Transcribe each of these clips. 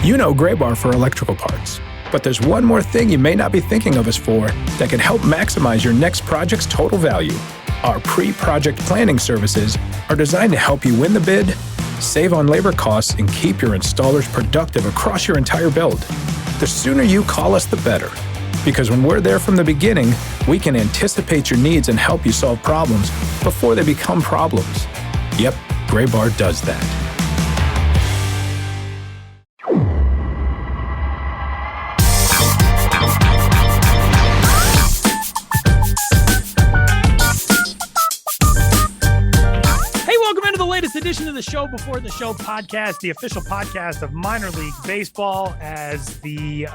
You know Gray Bar for electrical parts, but there's one more thing you may not be thinking of us for that can help maximize your next project's total value. Our pre-project planning services are designed to help you win the bid, save on labor costs, and keep your installers productive across your entire build. The sooner you call us, the better. Because when we're there from the beginning, we can anticipate your needs and help you solve problems before they become problems. Yep, Gray Bar does that. Edition of the Show Before the Show podcast, the official podcast of minor league baseball, as the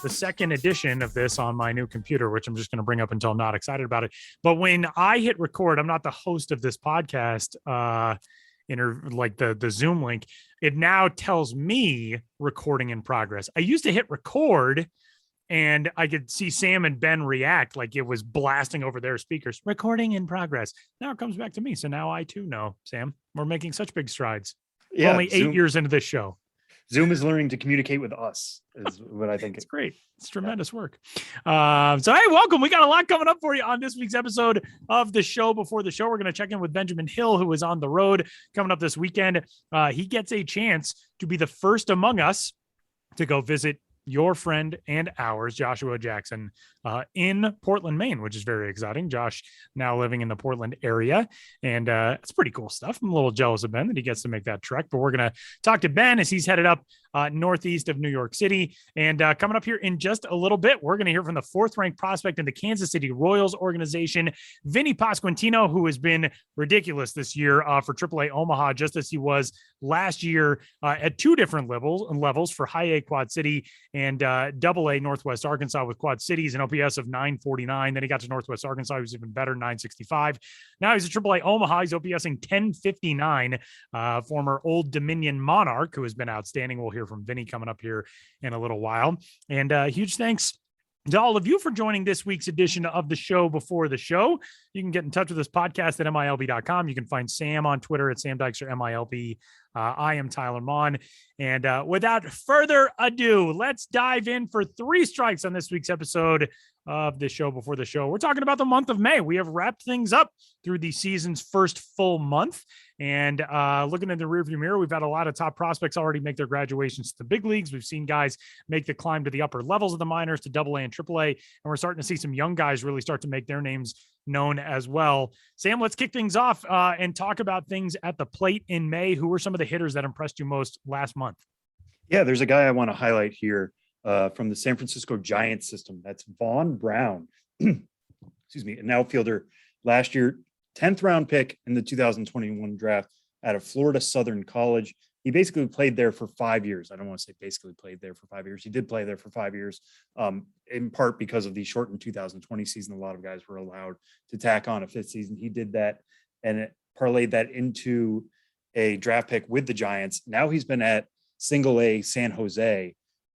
second edition of this on my new computer, which I'm just going to bring up until I'm not excited about it. But when I hit record, I'm not the host of this podcast, like the Zoom link, it now tells me recording in progress. I used to hit record and I could see Sam and Ben react like it was blasting over their speakers. Recording in progress. Now it comes back to me. So now I too know, Sam, we're making such big strides. Yeah, we're only 8 years into this show. Zoom is learning to communicate with us, is what I think. It's great. It's tremendous work. So, hey, welcome. We got a lot coming up for you on this week's episode of the Show Before the Show. We're going to check in with Benjamin Hill, who is on the road coming up this weekend. He gets a chance to be the first among us to go visit your friend and ours, Joshua Jackson, in Portland, Maine, which is very exciting. Josh now living in the Portland area, and it's pretty cool stuff. I'm a little jealous of Ben that he gets to make that trek, but we're going to talk to Ben as he's headed up northeast of New York City. And coming up here in just a little bit, we're going to hear from the fourth-ranked prospect in the Kansas City Royals organization, Vinnie Pasquantino, who has been ridiculous this year for Triple-A Omaha, just as he was last year at two different levels for High A Quad City and Double-A Northwest Arkansas with Quad Cities, an OPS of 949. Then he got to Northwest Arkansas. He was even better, 965. Now he's at Triple-A Omaha. He's OPSing 1059. Former Old Dominion Monarch, who has been outstanding. We'll hear from Vinny coming up here in a little while. And huge thanks to all of you for joining this week's edition of the Show Before the Show. You can get in touch with this podcast at MILB.com. You can find Sam on Twitter at Sam Dykes or MILB. I am Tyler Mon. And without further ado, let's dive in for three strikes on this week's episode of the Show Before the Show. We're talking about the month of May. We have wrapped things up through the season's first full month. And looking in the rearview mirror, we've had a lot of top prospects already make their graduations to the big leagues. We've seen guys make the climb to the upper levels of the minors, to Double-A and Triple-A. And we're starting to see some young guys really start to make their names known as well. Sam, let's kick things off and talk about things at the plate in May. Who were some of the hitters that impressed you most last month? Yeah, there's a guy I want to highlight here from the San Francisco Giants system. That's Vaughn Brown. Excuse me, an outfielder last year, 10th round pick in the 2021 draft out of Florida Southern College. He basically played there for 5 years. I don't want to say basically played there for 5 years. He did play there for 5 years, in part because of the shortened 2020 season. A lot of guys were allowed to tack on a fifth season. He did that and it parlayed that into a draft pick with the Giants. Now he's been at Single A San Jose.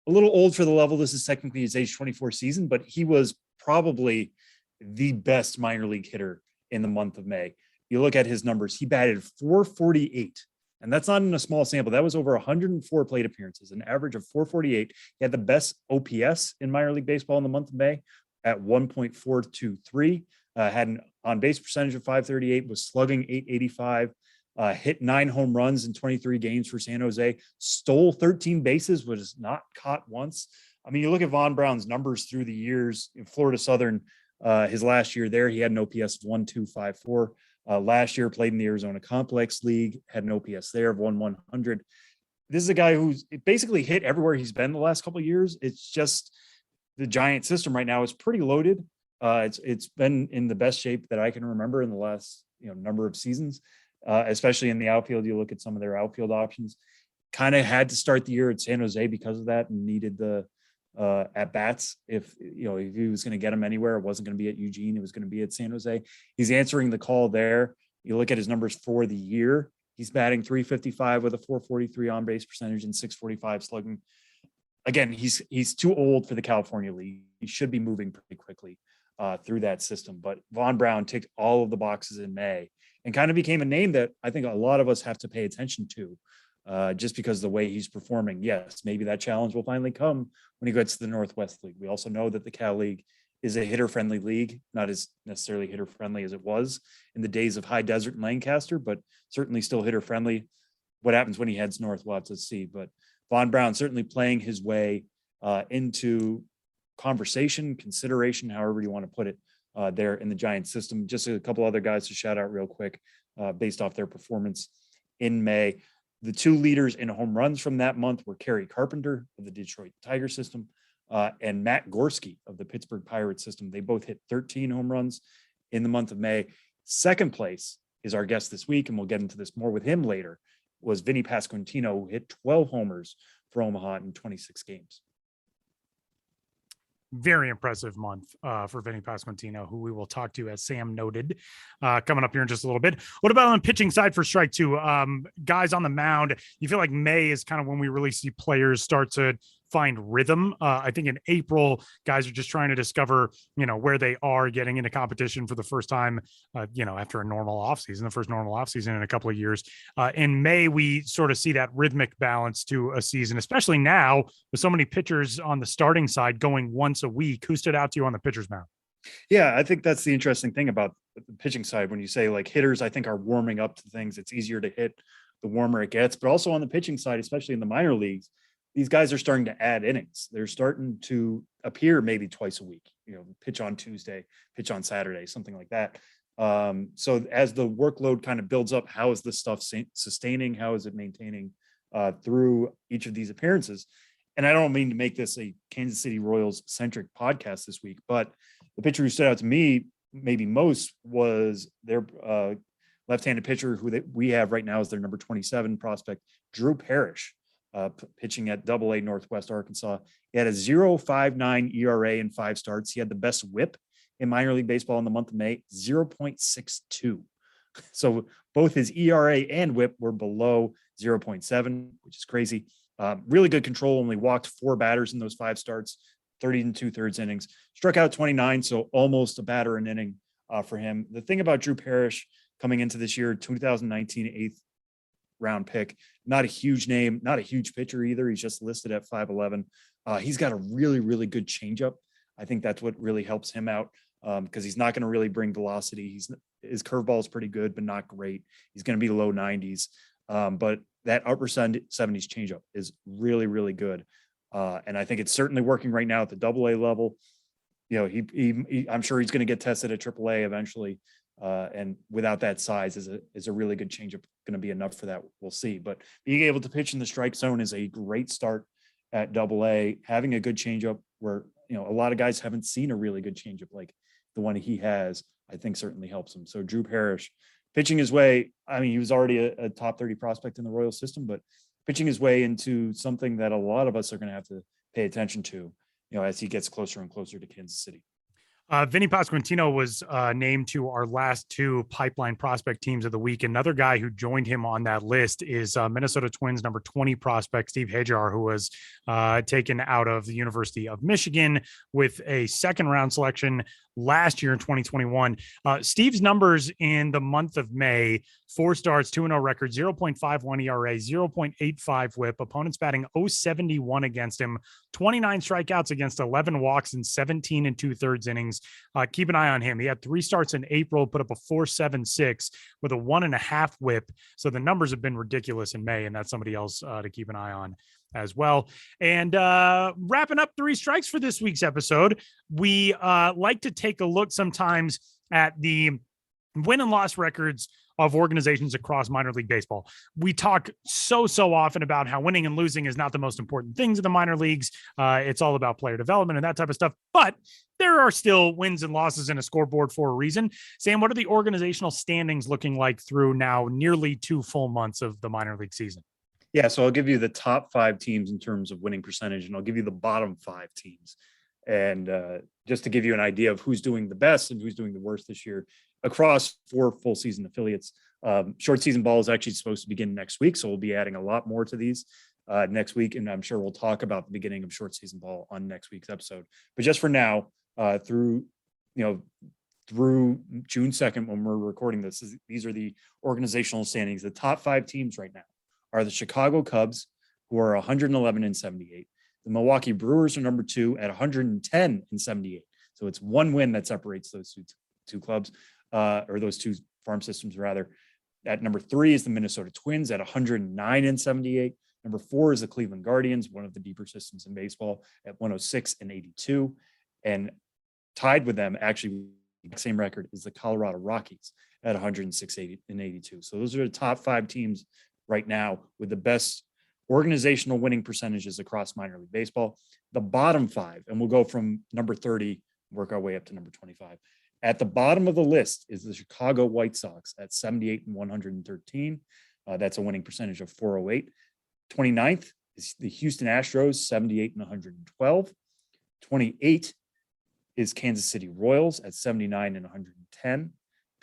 A little old for the level. This is technically his age 24 season, but he was probably the best minor league hitter in the month of May. You look at his numbers, he batted 448. And that's not in a small sample. That was over 104 plate appearances, an average of 448. He had the best OPS in minor league baseball in the month of May at 1.423. Had an on-base percentage of 538, was slugging 885, hit 9 home runs in 23 games for San Jose, stole 13 bases, was not caught once. I mean, you look at Vaughn Brown's numbers through the years in Florida Southern, his last year there, he had an OPS of 1.254. Last year played in the Arizona Complex League, had an OPS there of 100. This is a guy who's basically hit everywhere he's been the last couple of years. It's just the Giant system right now is pretty loaded. It's been in the best shape that I can remember in the last number of seasons, especially in the outfield. You look at some of their outfield options. Kind of had to start the year at San Jose because of that and needed the at bats. If he was going to get him anywhere, it wasn't going to be at Eugene. It was going to be at San Jose. He's answering the call there. You look at his numbers for the year. He's batting 355 with a 443 on base percentage and 645 slugging. Again, he's too old for the California League. He should be moving pretty quickly through that system. But Vaughn Brown ticked all of the boxes in May and kind of became a name that I think a lot of us have to pay attention to just because of the way he's performing. Yes, maybe that challenge will finally come when he gets to the Northwest League. We also know that the Cal League is a hitter-friendly league, not as necessarily hitter-friendly as it was in the days of High Desert and Lancaster, but certainly still hitter-friendly. What happens when he heads north, we'll have to see. But Von Brown certainly playing his way into conversation, consideration, however you want to put it, there in the Giants system. Just a couple other guys to shout out real quick based off their performance in May. The two leaders in home runs from that month were Kerry Carpenter of the Detroit Tiger system and Matt Gorski of the Pittsburgh Pirates system. They both hit 13 home runs in the month of May. Second place is our guest this week, and we'll get into this more with him later, was Vinnie Pasquantino, who hit 12 homers for Omaha in 26 games. Very impressive month for Vinnie Pasquantino, who we will talk to, as Sam noted, coming up here in just a little bit. What about on the pitching side for strike two? Guys on the mound, you feel like May is kind of when we really see players start to find rhythm. I think in April, guys are just trying to discover, where they are getting into competition for the first time, after a normal offseason, the first normal offseason in a couple of years. In May, we sort of see that rhythmic balance to a season, especially now with so many pitchers on the starting side going once a week. Who stood out to you on the pitcher's mound? Yeah, I think that's the interesting thing about the pitching side. When you say like hitters, I think are warming up to things. It's easier to hit the warmer it gets, but also on the pitching side, especially in the minor leagues, these guys are starting to add innings. They're starting to appear maybe twice a week, pitch on Tuesday, pitch on Saturday, something like that. So as the workload kind of builds up, how is this stuff sustaining? How is it maintaining through each of these appearances? And I don't mean to make this a Kansas City Royals centric podcast this week, but the pitcher who stood out to me maybe most was their left-handed pitcher who we have right now as their number 27 prospect, Drew Parrish. Pitching at Double-A Northwest Arkansas. He had a 0.59 ERA in 5 starts. He had the best whip in minor league baseball in the month of May, 0.62. So both his ERA and whip were below 0.7, which is crazy. Really good control, only walked 4 batters in those 5 starts, 30 2/3 innings, struck out 29, so almost a batter an inning for him. The thing about Drew Parrish coming into this year, 2019 8th round pick, not a huge name, not a huge pitcher either. He's just listed at 5'11". He's got a really, really good changeup. I think that's what really helps him out because he's not going to really bring velocity. His curveball is pretty good, but not great. He's going to be low 90s. But that upper 70s changeup is really, really good. And I think it's certainly working right now at the Double-A level. I'm sure he's going to get tested at Triple-A eventually. And without that size is a really good changeup going to be enough for that. We'll see. But being able to pitch in the strike zone is a great start at Double-A. Having a good changeup where, a lot of guys haven't seen a really good changeup like the one he has, I think certainly helps him. So Drew Parrish pitching his way. I mean, he was already a top 30 prospect in the Royal system, but pitching his way into something that a lot of us are going to have to pay attention to, as he gets closer and closer to Kansas City. Vinnie Pasquantino was named to our last 2 pipeline prospect teams of the week. Another guy who joined him on that list is Minnesota Twins number 20 prospect Steve Hajar, who was taken out of the University of Michigan with a 2nd round selection last year in 2021. Steve's numbers in the month of May: 4 starts, 2-0 record, 0.51 ERA, 0.85 whip, opponents batting 071 against him, 29 strikeouts against 11 walks in 17 2/3 innings. Keep an eye on him. He had 3 starts in April, put up a 4.76 with a 1.5 whip. So the numbers have been ridiculous in May, and that's somebody else to keep an eye on as well. And wrapping up 3 strikes for this week's episode, we like to take a look sometimes at the win and loss records of organizations across minor league baseball. We talk so often about how winning and losing is not the most important things in the minor leagues. It's all about player development and that type of stuff. But there are still wins and losses in a scoreboard for a reason. Sam, what are the organizational standings looking like through now nearly 2 full months of the minor league season? Yeah, so I'll give you the top 5 teams in terms of winning percentage, and I'll give you the bottom 5 teams. And just to give you an idea of who's doing the best and who's doing the worst this year across 4 full season affiliates. Short season ball is actually supposed to begin next week, so we'll be adding a lot more to these next week, and I'm sure we'll talk about the beginning of short season ball on next week's episode. But just for now, through June 2nd, when we're recording this, these are the organizational standings. The top 5 teams right now are the Chicago Cubs, who are 111-78. The Milwaukee Brewers are number 2 at 110-78. So it's one win that separates those two clubs, or those two farm systems rather. At number 3 is the Minnesota Twins at 109-78. Number 4 is the Cleveland Guardians, one of the deeper systems in baseball, at 106-82. And tied with them, actually, the same record is the Colorado Rockies at 106-82. So those are the top 5 teams right now with the best organizational winning percentages across minor league baseball. The bottom 5, and we'll go from number 30, work our way up to number 25. At the bottom of the list is the Chicago White Sox at 78-113. That's a winning percentage of 408. 29th is the Houston Astros, 78-112. 28 is Kansas City Royals at 79-110.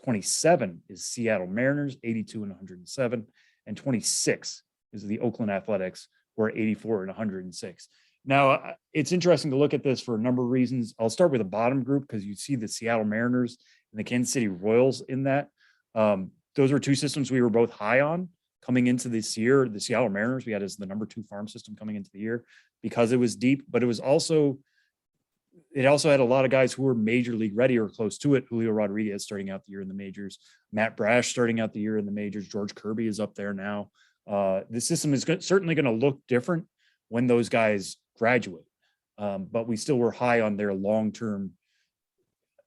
27 is Seattle Mariners, 82-107. And 26 is the Oakland Athletics, who are 84-106. Now, it's interesting to look at this for a number of reasons. I'll start with the bottom group because you see the Seattle Mariners and the Kansas City Royals in that. Those were two systems we were both high on coming into this year. The Seattle Mariners we had as the number 2 farm system coming into the year because it was deep, but it also had a lot of guys who were major league ready or close to it. Julio Rodriguez starting out the year in the majors, Matt Brash starting out the year in the majors, George Kirby is up there now. The system is certainly going to look different when those guys graduate. But we still were high on their long-term,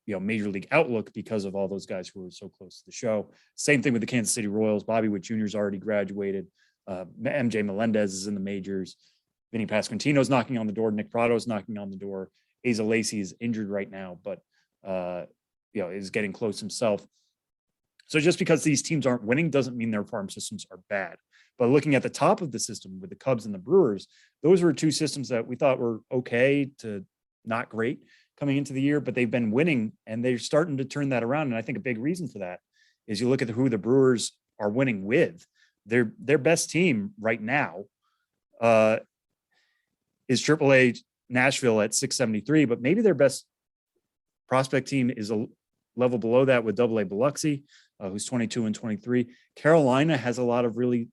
major league outlook because of all those guys who were so close to the show. Same thing with the Kansas City Royals. Bobby Witt Jr. has already graduated. MJ Melendez is in the majors. Vinnie Pasquantino is knocking on the door. Nick Pratto is knocking on the door. Asa Lacy is injured right now, but is getting close himself. So just because these teams aren't winning doesn't mean their farm systems are bad. But looking at the top of the system with the Cubs and the Brewers, those were 2 systems that we thought were okay to not great coming into the year, but they've been winning and they're starting to turn that around. And I think a big reason for that is you look at who the Brewers are winning with. Their best team right now is Triple-A Nashville at 673, but maybe their best prospect team is a level below that with Double-A Biloxi, who's 22-23. Carolina has a lot of really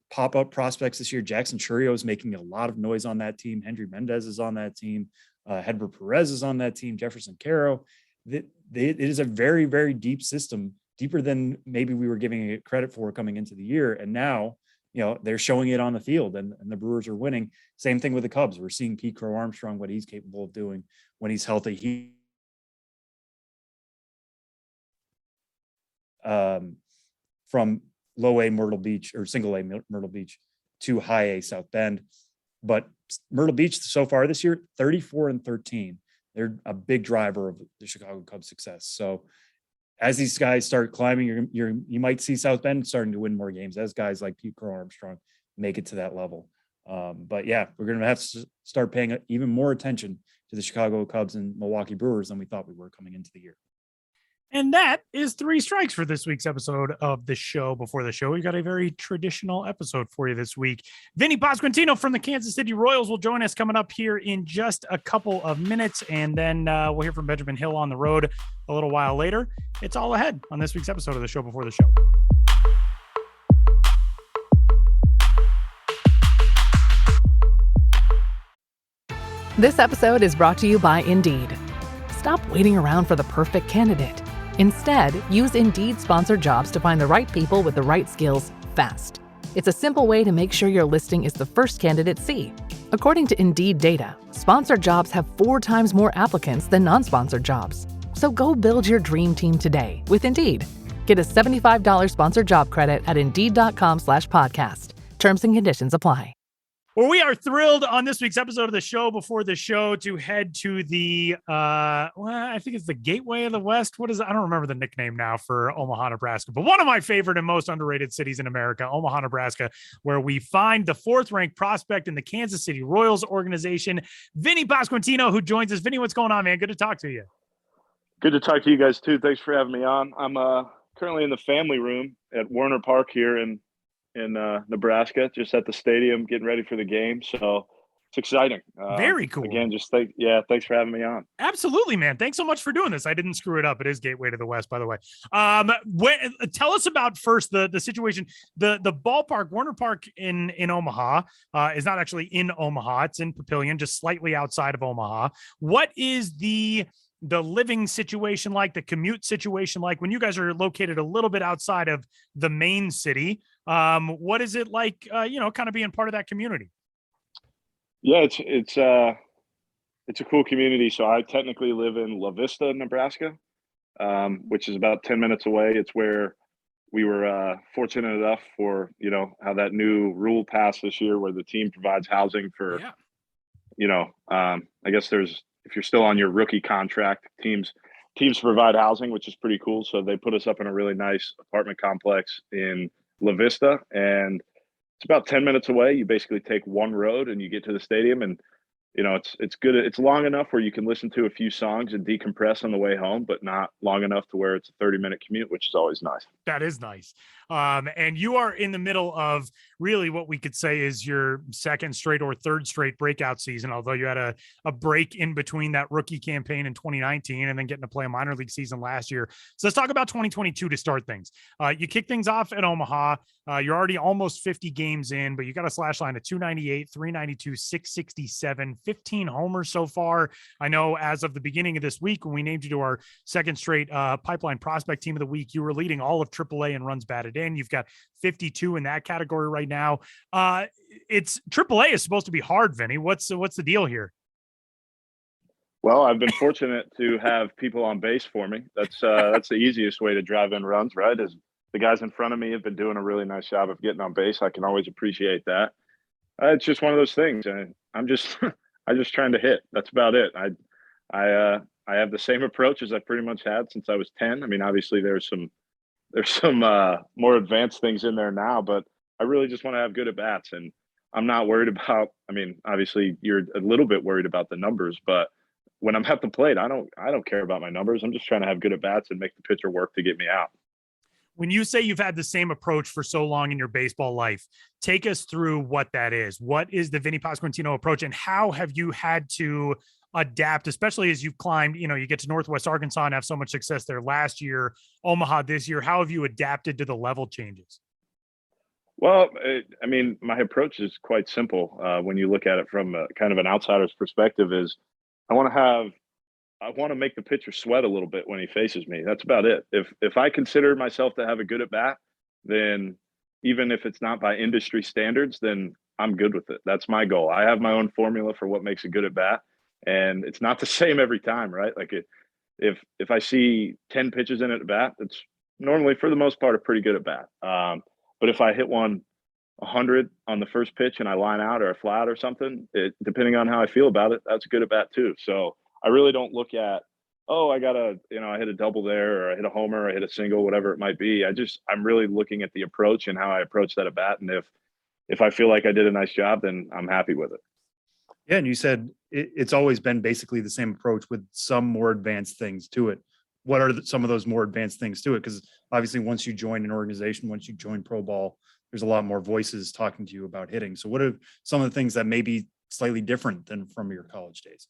pop-up prospects this year. Jackson Churio is making a lot of noise on that team. Hendry Mendez is on that team. Hedbert Perez is on that team. Jefferson Caro. It is a very, very deep system, deeper than maybe we were giving it credit for coming into the year. And now, they're showing it on the field and the Brewers are winning. Same thing with the Cubs. We're seeing Pete Crow Armstrong, what he's capable of doing when he's healthy. From low A Myrtle Beach or single A Myrtle Beach to high A South Bend. But Myrtle Beach so far this year, 34-13. They're a big driver of the Chicago Cubs' success. So as these guys start climbing, you might see South Bend starting to win more games as guys like Pete Crow Armstrong make it to that level. But yeah, we're going to have to start paying even more attention to the Chicago Cubs and Milwaukee Brewers than we thought we were coming into the year. And that is 3 strikes for this week's episode of the show before the show. We got a very traditional episode for you this week. Vinnie Pasquantino from the Kansas City Royals will join us coming up here in just a couple of minutes. And then we'll hear from Benjamin Hill on the road a little while later. It's all ahead on this week's episode of the show before the show. This episode is brought to you by Indeed. Stop waiting around for the perfect candidate. Instead, use Indeed sponsored jobs to find the right people with the right skills fast. It's a simple way to make sure your listing is the first candidates see. According to Indeed data, sponsored jobs have 4 times more applicants than non-sponsored jobs. So go build your dream team today with Indeed. Get a $75 sponsored job credit at Indeed.com/podcast. Terms and conditions apply. Well, we are thrilled on this week's episode of the show before the show to head to the, I think it's the Gateway of the West. What is it? I don't remember the nickname now for Omaha, Nebraska, but one of my favorite and most underrated cities in America, Omaha, Nebraska, where we find the 4th-ranked prospect in the Kansas City Royals organization, Vinnie Pasquantino, who joins us. Vinnie, what's going on, man? Good to talk to you. Good to talk to you guys, too. Thanks for having me on. I'm currently in the family room at Warner Park here in Nebraska, just at the stadium, getting ready for the game. So exciting. Very cool. Again, thanks for having me on. Absolutely, man. Thanks so much for doing this. I didn't screw it up. It is Gateway to the West, by the way. Tell us about first the situation. The ballpark, Warner Park in Omaha, is not actually in Omaha. It's in Papillion, just slightly outside of Omaha. What is the living situation like, the commute situation like when you guys are located a little bit outside of the main city? What is it like, kind of being part of that community? Yeah, it's a cool community. So I technically live in La Vista, Nebraska, which is about 10 minutes away. It's where we were fortunate enough for, how that new rule passed this year where the team provides housing for, I guess if you're still on your rookie contract, teams provide housing, which is pretty cool. So they put us up in a really nice apartment complex in La Vista, and it's about 10 minutes away. You basically take one road and you get to the stadium, and it's good. It's long enough where you can listen to a few songs and decompress on the way home, but not long enough to where it's a 30-minute commute, which is always nice. That is nice. And you are in the middle of really what we could say is your second straight or third straight breakout season, although you had a break in between that rookie campaign in 2019 and then getting to play a minor league season last year. So let's talk about 2022 to start things. You kick things off at Omaha. You're already almost 50 games in, but you got a slash line of 298, 392, 667, 15 homers so far. I know as of the beginning of this week, when we named you to our second straight Pipeline Prospect Team of the Week, you were leading all of AAA in runs batted in. You've got 52 in that category right now. It's AAA is supposed to be hard, Vinny. What's the deal here? Well, I've been fortunate to have people on base for me. That's the easiest way to drive in runs, right? Is the guys in front of me have been doing a really nice job of getting on base. I can always appreciate that. It's just one of those things. I'm just trying to hit. That's about it. I have the same approach as I pretty much had since I was 10. I mean, obviously there's some more advanced things in there now, but I really just want to have good at bats, and I'm not worried about. I mean, obviously you're a little bit worried about the numbers, but when I'm at the plate, I don't care about my numbers. I'm just trying to have good at bats and make the pitcher work to get me out. When you say you've had the same approach for so long in your baseball life, take us through what that is. What is the Vinnie Pasquantino approach, and how have you had to adapt, especially as you've climbed, you get to Northwest Arkansas and have so much success there last year, Omaha this year? How have you adapted to the level changes? Well, my approach is quite simple. When you look at it from kind of an outsider's perspective, is I want to make the pitcher sweat a little bit when he faces me. That's about it. If I consider myself to have a good at bat, then even if it's not by industry standards, then I'm good with it. That's my goal. I have my own formula for what makes a good at bat, and it's not the same every time, right? Like if I see 10 pitches in at bat, it's normally for the most part a pretty good at bat. But if I hit 100 on the first pitch and I line out or a flat or something, depending on how I feel about it, that's a good at bat too. So I really don't look at, I hit a double there, or I hit a homer, or I hit a single, whatever it might be. I'm really looking at the approach and how I approach that at bat. And if I feel like I did a nice job, then I'm happy with it. Yeah. And you said it's always been basically the same approach with some more advanced things to it. What are some of those more advanced things to it? Because obviously once you join an organization, once you join pro ball, there's a lot more voices talking to you about hitting. So what are some of the things that may be slightly different than from your college days?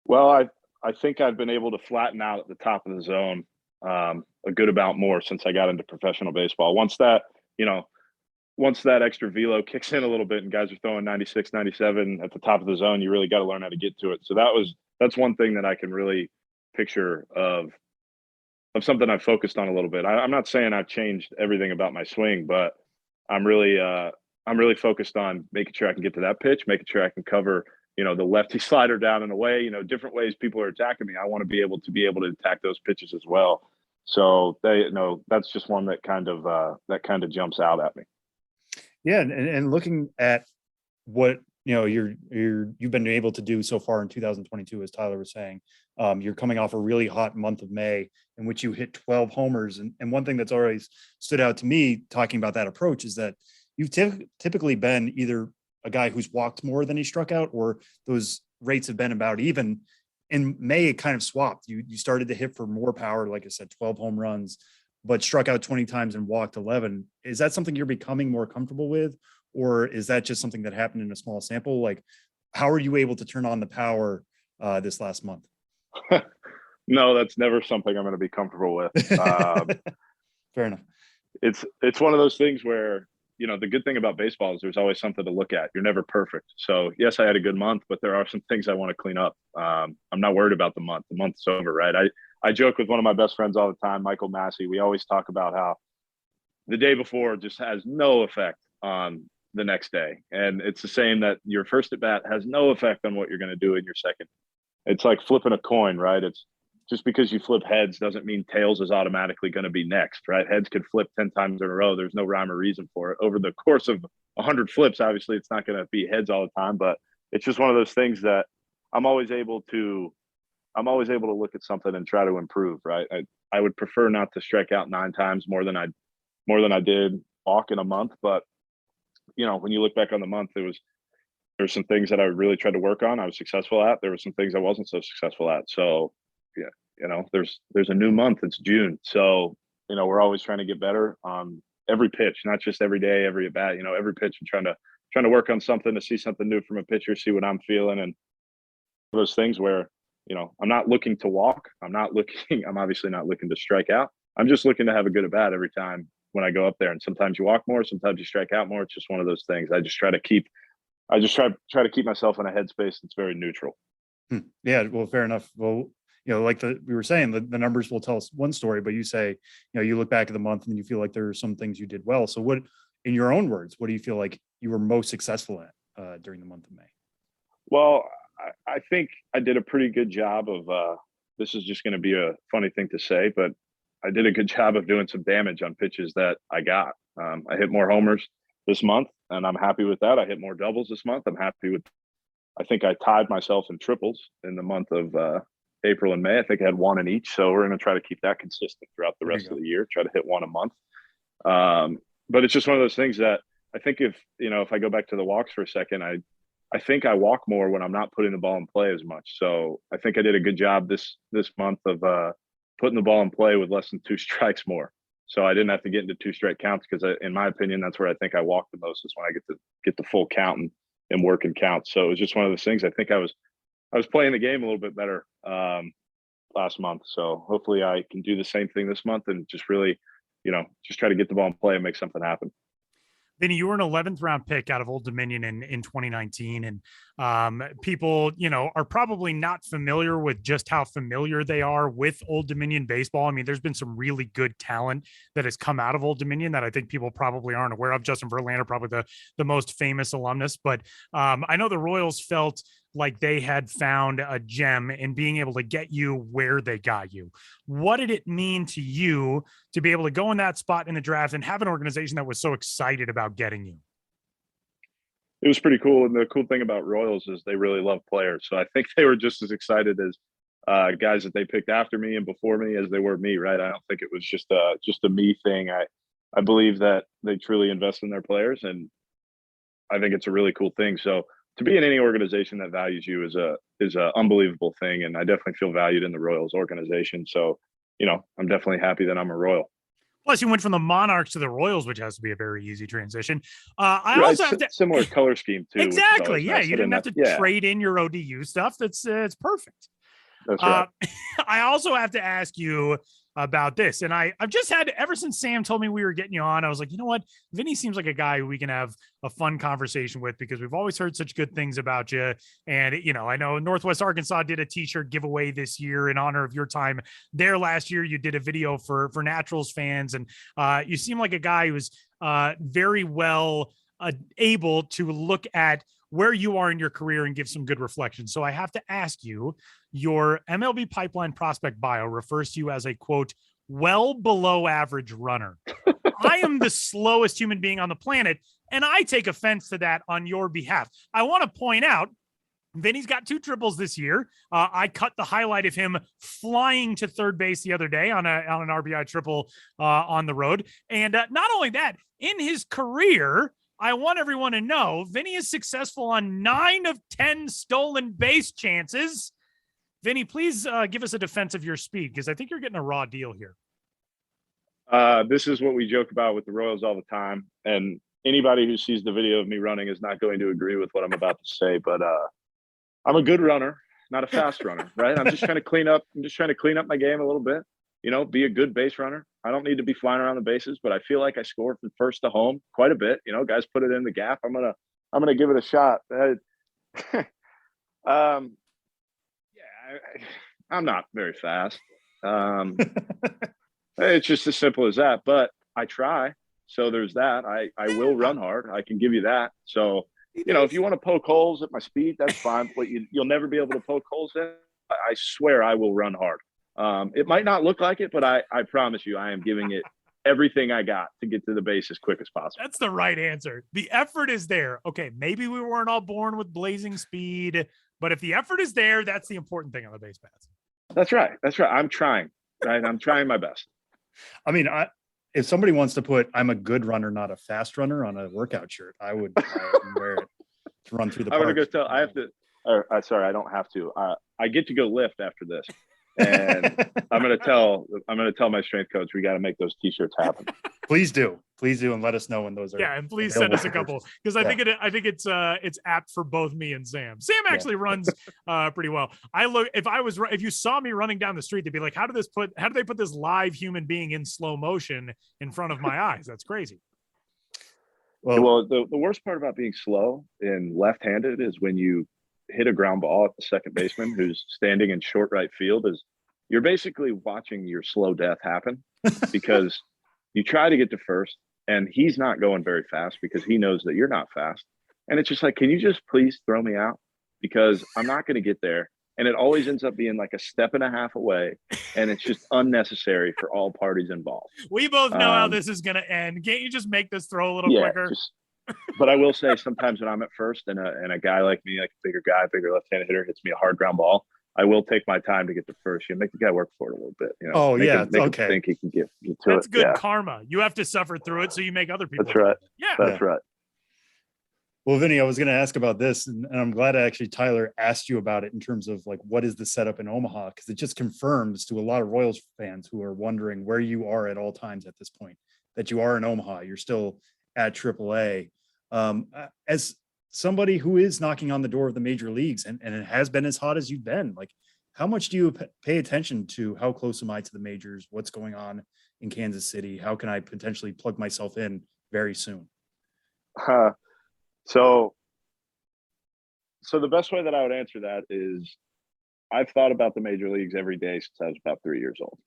Well, I think I've been able to flatten out at the top of the zone a good amount more since I got into professional baseball. Once that extra velo kicks in a little bit and guys are throwing 96, 97 at the top of the zone, you really got to learn how to get to it. So that's one thing that I can really picture of something I've focused on a little bit. I'm not saying I've changed everything about my swing, but I'm really focused on making sure I can get to that pitch, making sure I can cover, the lefty slider down and away, different ways people are attacking me. I want to be able to attack those pitches as well. So that's just one that kind of jumps out at me. Yeah. And looking at what, you've been able to do so far in 2022, as Tyler was saying, you're coming off a really hot month of May in which you hit 12 homers. And one thing that's always stood out to me talking about that approach is that you've typically been either a guy who's walked more than he struck out, or those rates have been about even. In May, it kind of swapped. You started to hit for more power, like I said, 12 home runs, but struck out 20 times and walked 11. Is that something you're becoming more comfortable with? or is that just something that happened in a small sample? Like, how are you able to turn on the power this last month? No, that's never something I'm going to be comfortable with. Fair enough. It's one of those things where, you know, the good thing about baseball is there's always something to look at. You're never perfect. So yes, I had a good month, but there are some things I want to clean up. I'm not worried about the month. The month's over, right? I joke with one of my best friends all the time, Michael Massey. We always talk about how the day before just has no effect on the next day. And it's the same that your first at bat has no effect on what you're going to do in your second. It's like flipping a coin, right? It's just because you flip heads doesn't mean tails is automatically going to be next, right? Heads could flip 10 times in a row. There's no rhyme or reason for it. Over the course of 100 flips, obviously it's not going to be heads all the time, but it's just one of those things that I'm always able to look at something and try to improve, right? I would prefer not to strike out 9 times more than I did walk in a month. But, you know, when you look back on the month, there's some things that I really tried to work on. I was successful at. There were some things I wasn't so successful at. So, yeah, you know, there's a new month. It's June. So, you know, we're always trying to get better on every pitch, not just every day, every at bat, you know, every pitch. I'm trying to work on something to see something new from a pitcher, see what I'm feeling. And those things where, you know, I'm not looking to walk. I'm obviously not looking to strike out. I'm just looking to have a good at bat every time when I go up there. And sometimes you walk more, sometimes you strike out more. It's just one of those things. I just try to keep myself in a headspace that's very neutral. Yeah, well, fair enough. Well, you know, like we were saying, the numbers will tell us one story, but you say, you know, you look back at the month and you feel like there are some things you did well. So what, in your own words, what do you feel like you were most successful at during the month of May? Well, I think I did a pretty good job of, this is just going to be a funny thing to say, but I did a good job of doing some damage on pitches that I got. I hit more homers this month, and I'm happy with that. I hit more doubles this month. I think I tied myself in triples in the month of April and May. I think I had 1 in each. So we're going to try to keep that consistent throughout the rest of the year, try to hit 1 a month. But it's just one of those things that I think if I go back to the walks for a second, I think I walk more when I'm not putting the ball in play as much. So I think I did a good job this month of putting the ball in play with less than 2 strikes more. So I didn't have to get into 2 strike counts because in my opinion, that's where I think I walk the most is when I get the full count and work and count. So it was just one of those things. I think I was playing the game a little bit better last month. So hopefully I can do the same thing this month and just really, just try to get the ball in play and make something happen. Vinny, you were an 11th round pick out of Old Dominion in 2019. And people, are probably not familiar with just how familiar they are with Old Dominion baseball. I mean, there's been some really good talent that has come out of Old Dominion that I think people probably aren't aware of. Justin Verlander, probably the most famous alumnus. But I know the Royals felt like they had found a gem in being able to get you where they got you. What did it mean to you to be able to go in that spot in the draft and have an organization that was so excited about getting you? It was pretty cool. And the cool thing about Royals is they really love players. So I think they were just as excited as guys that they picked after me and before me as they were me, right? I don't think it was just a me thing. I believe that they truly invest in their players, and I think it's a really cool thing. So to be in any organization that values you is a unbelievable thing. And I definitely feel valued in the Royals organization. So, I'm definitely happy that I'm a Royal. Plus, you went from the Monarchs to the Royals, which has to be a very easy transition. I also have to similar color scheme too. Exactly. Yeah, you didn't have to trade in your ODU stuff. It's perfect. That's right. I also have to ask you about this. And I've just had, ever since Sam told me we were getting you on, I was like, you know what? Vinny seems like a guy who we can have a fun conversation with because we've always heard such good things about you. And, I know Northwest Arkansas did a t-shirt giveaway this year in honor of your time there last year. You did a video for Naturals fans, and you seem like a guy who's very well able to look at where you are in your career and give some good reflection. So I have to ask you, your MLB pipeline prospect bio refers to you as a, quote, well below average runner. I am the slowest human being on the planet, and I take offense to that on your behalf. I want to point out, Vinny's got 2 triples this year. I cut the highlight of him flying to third base the other day on an RBI triple on the road. And not only that, in his career, I want everyone to know Vinny is successful on 9 of 10 stolen base chances. Vinny, please give us a defense of your speed, because I think you're getting a raw deal here. This is what we joke about with the Royals all the time. And anybody who sees the video of me running is not going to agree with what I'm about to say, but I'm a good runner, not a fast runner, right? I'm just trying to clean up my game a little bit, be a good base runner. I don't need to be flying around the bases, but I feel like I score from first to home quite a bit. Guys put it in the gap. I'm gonna give it a shot. I'm not very fast. It's just as simple as that, but I try. So there's that. I will run hard. I can give you that. So, if you want to poke holes at my speed, that's fine. But you'll never be able to poke holes in. I swear I will run hard. It might not look like it, but I promise you, I am giving it everything I got to get to the base as quick as possible. That's the right answer. The effort is there. Okay, maybe we weren't all born with blazing speed, but if the effort is there, that's the important thing on the base paths. That's right. I'm trying. Right. I'm trying my best. I mean, if somebody wants to put "I'm a good runner, not a fast runner" on a workout shirt, I would wear it to run through the park. I'm gonna go tell. I have to. Sorry, I don't have to. I get to go lift after this, and I'm gonna tell my strength coach we got to make those T-shirts happen. Please do, and let us know when those are. Yeah, and please send us a couple because I think it's apt for both me and Sam. Sam actually runs pretty well. If you saw me running down the street, they'd be like, how do they put this live human being in slow motion in front of my eyes? That's crazy. Well, the worst part about being slow and left-handed is when you hit a ground ball at the second baseman who's standing in short right field, is you're basically watching your slow death happen because you try to get to first and he's not going very fast because he knows that you're not fast. And it's just like, can you just please throw me out? Because I'm not going to get there. And it always ends up being like a step and a half away. And it's just unnecessary for all parties involved. We both know how this is going to end. Can't you just make this throw a little quicker? But I will say sometimes when I'm at first and a guy like me, like a bigger left-handed hitter hits me a hard ground ball, I will take my time to get to first. You make the guy work for it a little bit. Make him think he can get to it. That's good karma. You have to suffer through it so you make other people. That's right. Yeah. That's right. Well, Vinny, I was going to ask about this, and I'm glad actually Tyler asked you about it in terms of like what is the setup in Omaha, because it just confirms to a lot of Royals fans who are wondering where you are at all times at this point that you are in Omaha. You're still at Triple-A. As somebody who is knocking on the door of the major leagues and it has been as hot as you've been, like how much do you pay attention to how close am I to the majors? What's going on in Kansas City? How can I potentially plug myself in very soon? So the best way that I would answer that is I've thought about the major leagues every day since I was about 3 years old.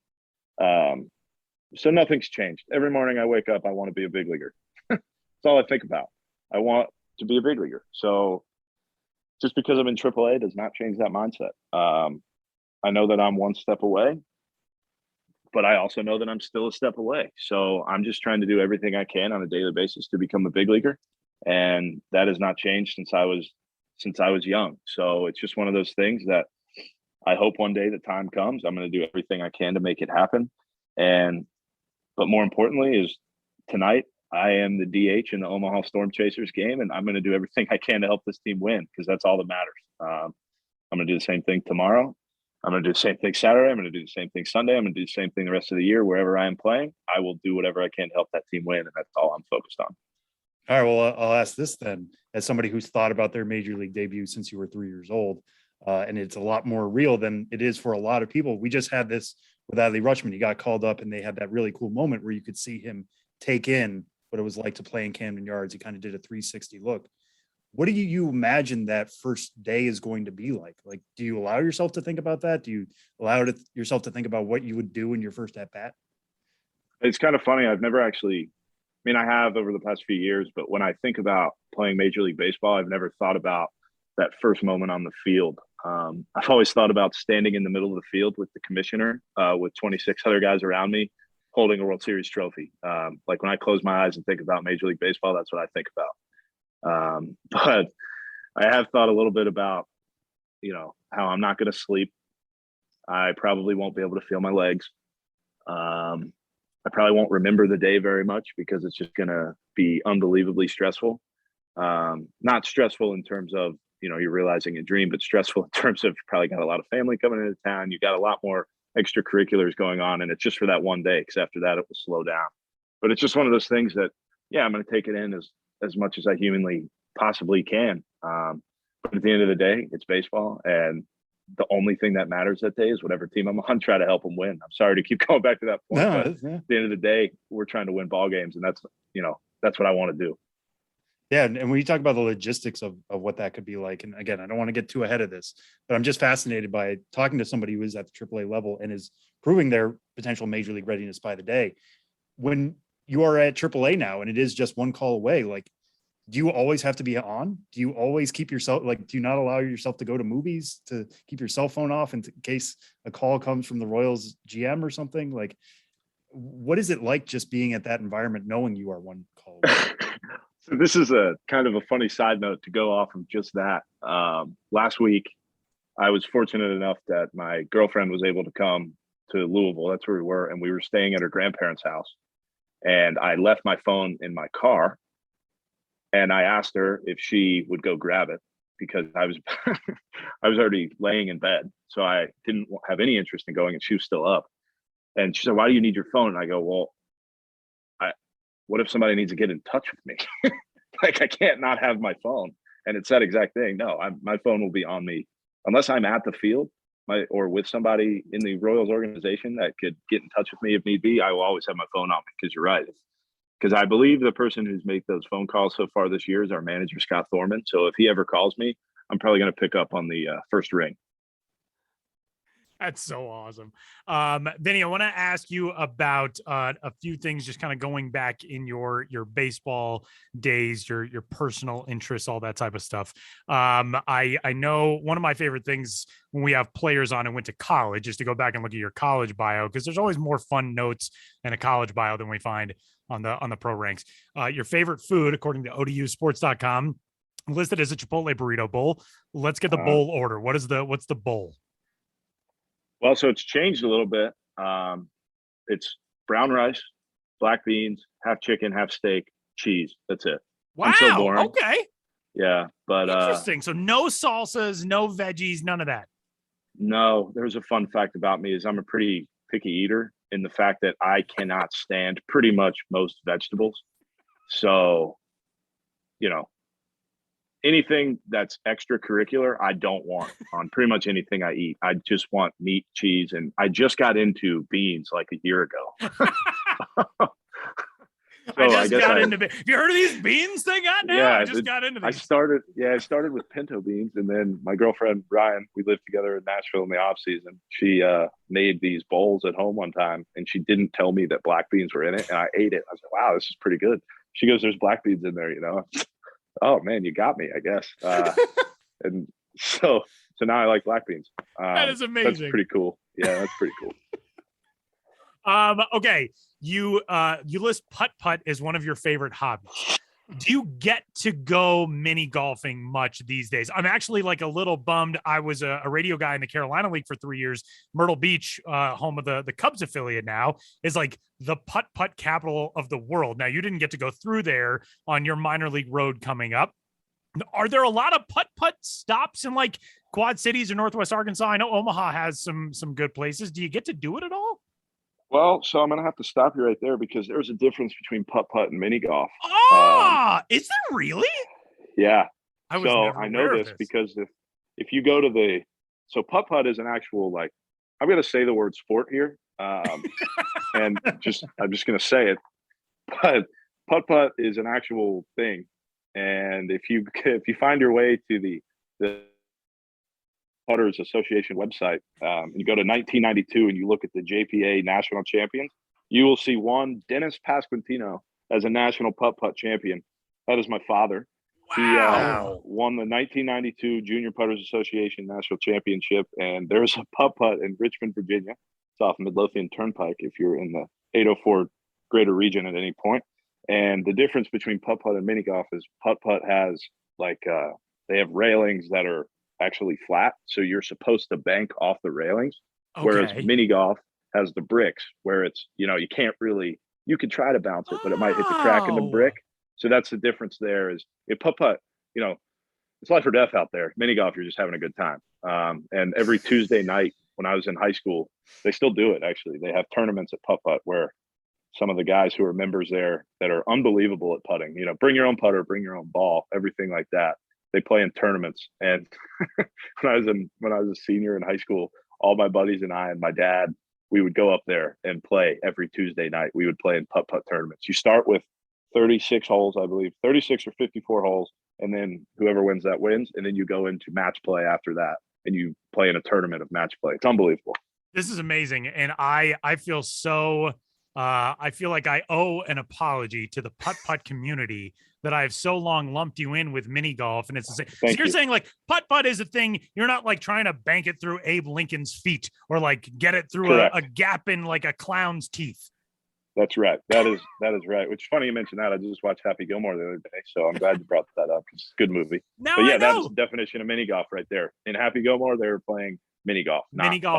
So nothing's changed. Every morning I wake up, I want to be a big leaguer. That's all I think about. I want to be a big leaguer. So just because I'm in Triple-A does not change that mindset. I know that I'm one step away, but I also know that I'm still a step away. So I'm just trying to do everything I can on a daily basis to become a big leaguer. And that has not changed since I was young. So it's just one of those things that I hope one day the time comes. I'm going to do everything I can to make it happen. But more importantly is tonight, I am the DH in the Omaha Storm Chasers game, and I'm going to do everything I can to help this team win because that's all that matters. I'm going to do the same thing tomorrow. I'm going to do the same thing Saturday. I'm going to do the same thing Sunday. I'm going to do the same thing the rest of the year. Wherever I am playing, I will do whatever I can to help that team win, and that's all I'm focused on. All right, well, I'll ask this then. As somebody who's thought about their major league debut since you were 3 years old, and it's a lot more real than it is for a lot of people. We just had this with Adley Rutschman. He got called up, and they had that really cool moment where you could see him take in what it was like to play in Camden Yards. He kind of did a 360 look. What do you imagine that first day is going to be like? Like, do you allow yourself to think about that? Do you allow yourself to think about what you would do in your first at bat? It's kind of funny. I've never actually, I have over the past few years, but when I think about playing Major League Baseball, I've never thought about that first moment on the field. I've always thought about standing in the middle of the field with the commissioner, with 26 other guys around me, holding a World Series trophy. Like when I close my eyes and think about Major League Baseball, that's what I think about. But I have thought a little bit about, how I'm not going to sleep. I probably won't be able to feel my legs. I probably won't remember the day very much because it's just going to be unbelievably stressful. Not stressful in terms of, you're realizing a dream, but stressful in terms of you probably got a lot of family coming into town. You got a lot more extracurriculars going on, and it's just for that one day because after that it will slow down. But it's just one of those things that, I'm going to take it in as much as I humanly possibly can. But at the end of the day, it's baseball, and the only thing that matters that day is whatever team I'm on. Try to help them win. I'm sorry to keep going back to that point, but at the end of the day, we're trying to win ball games, and that's what I want to do. Yeah, and when you talk about the logistics of what that could be like, and again, I don't want to get too ahead of this, but I'm just fascinated by talking to somebody who is at the AAA level and is proving their potential major league readiness by the day. When you are at AAA now, and it is just one call away, like, do you always have to be on? Do you always keep yourself, like, do you not allow yourself to go to movies, to keep your cell phone off in case a call comes from the Royals GM or something? Like, what is it like just being at that environment, knowing you are one call away? So this is a kind of a funny side note to go off of just that. Last week, I was fortunate enough that my girlfriend was able to come to Louisville. That's where we were. And we were staying at her grandparents' house. And I left my phone in my car. And I asked her if she would go grab it because I was I was already laying in bed. So I didn't have any interest in going, and she was still up. And she said, "Why do you need your phone?" And I go, "Well, what if somebody needs to get in touch with me? Like, I can't not have my phone." And it's that exact thing. No, my phone will be on me unless I'm at the field or with somebody in the Royals organization that could get in touch with me if need be. I will always have my phone on me because you're right. Because I believe the person who's made those phone calls so far this year is our manager, Scott Thorman. So if he ever calls me, I'm probably going to pick up on the first ring. That's so awesome. Vinny, I want to ask you about a few things, just kind of going back in your baseball days, your personal interests, all that type of stuff. I know one of my favorite things when we have players on and went to college is to go back and look at your college bio, because there's always more fun notes in a college bio than we find on the pro ranks. Your favorite food, according to ODUsports.com, listed as a Chipotle burrito bowl. Let's get the bowl order. What's the bowl? Well, so it's changed a little bit. It's brown rice, black beans, half chicken, half steak, cheese. That's it. Wow. I'm so boring. Okay. Yeah, but interesting. So no salsas, no veggies, none of that. No, there's a fun fact about me is I'm a pretty picky eater in the fact that I cannot stand pretty much most vegetables. So, anything that's extracurricular, I don't want on pretty much anything I eat. I just want meat, cheese, and I just got into beans like a year ago. Have you heard of these beans they got now? Yeah, I just got into these. I started with pinto beans, and then my girlfriend, Ryan, we lived together in Nashville in the off season. She made these bowls at home one time, and she didn't tell me that black beans were in it, and I ate it. I was like, wow, this is pretty good. She goes, there's black beans in there, Oh man, you got me, I guess. And so now I like black beans. That is amazing. That's pretty cool. Yeah, that's pretty cool. Okay. You list putt-putt as one of your favorite hobbies. Do you get to go mini golfing much these days? I'm actually like a little bummed. I was a radio guy in the Carolina League for 3 years. Myrtle Beach, home of the Cubs affiliate now, is like the putt-putt capital of the world. Now, you didn't get to go through there on your minor league road coming up. Are there a lot of putt-putt stops in like Quad Cities or Northwest Arkansas? I know Omaha has some good places. Do you get to do it at all? Well, so I'm going to have to stop you right there because there's a difference between putt-putt and mini golf. Is there really? Yeah. I know this because if you go to so putt-putt is an actual, like, I'm going to say the word sport here. And I'm just going to say it, but putt-putt is an actual thing. And if you find your way to the Putters Association website, and you go to 1992 and you look at the JPA national champions, you will see one Vinnie Pasquantino as a national putt-putt champion. That is my father. Wow. He won the 1992 Junior Putters Association National Championship, and there's a putt-putt in Richmond, Virginia. It's off Midlothian Turnpike if you're in the 804 greater region at any point. And the difference between putt-putt and mini golf is putt-putt has they have railings that are actually flat, so you're supposed to bank off the railings. Okay. Whereas mini golf has the bricks where it's you can't really, you could try to bounce it, but it might hit the crack in the brick. So that's the difference there. Is if putt-putt, it's life or death out there. Mini golf, you're just having a good time. And every Tuesday night when I was in high school, they still do it. Actually, they have tournaments at putt-putt where some of the guys who are members there that are unbelievable at putting. You know, bring your own putter, bring your own ball, everything like that. They play in tournaments. And when I was a senior in high school, all my buddies and I and my dad, we would go up there and play every Tuesday night. We would play in putt tournaments. You start with 36 holes, I believe, 36 or 54 holes, and then whoever wins that wins. And then you go into match play after that, and you play in a tournament of match play. It's unbelievable. This is amazing. And I feel so, I feel like I owe an apology to the putt community that I've so long lumped you in with mini golf. And it's the same. So you're saying like putt is a thing. You're not like trying to bank it through Abe Lincoln's feet or like get it through a gap in like a clown's teeth. That's right. That is right. Which is funny you mentioned that. I just watched Happy Gilmore the other day, so I'm glad you brought that up. It's a good movie. Now but yeah, I know. that's the definition of mini golf right there. In Happy Gilmore, they were playing mini golf,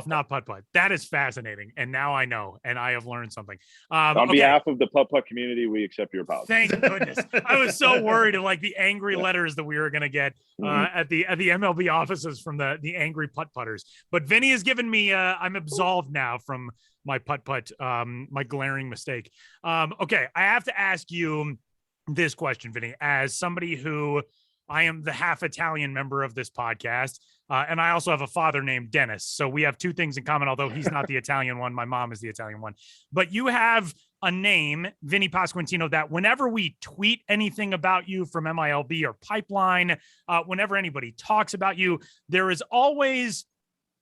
not putt. That is fascinating, and now I know, and I have learned something. On behalf of the putt community, we accept your apology. Thank goodness. I was so worried of like the angry letters that we were going to get at the MLB offices from the angry putters. But Vinny has given me. I'm absolved now from my putt, my glaring mistake. Okay, I have to ask you this question, Vinny, as somebody who I am the half Italian member of this podcast. And I also have a father named Dennis. So we have two things in common, although he's not the Italian one. My mom is the Italian one. But you have a name, Vinnie Pasquantino, that whenever we tweet anything about you from MILB or Pipeline, whenever anybody talks about you, there is always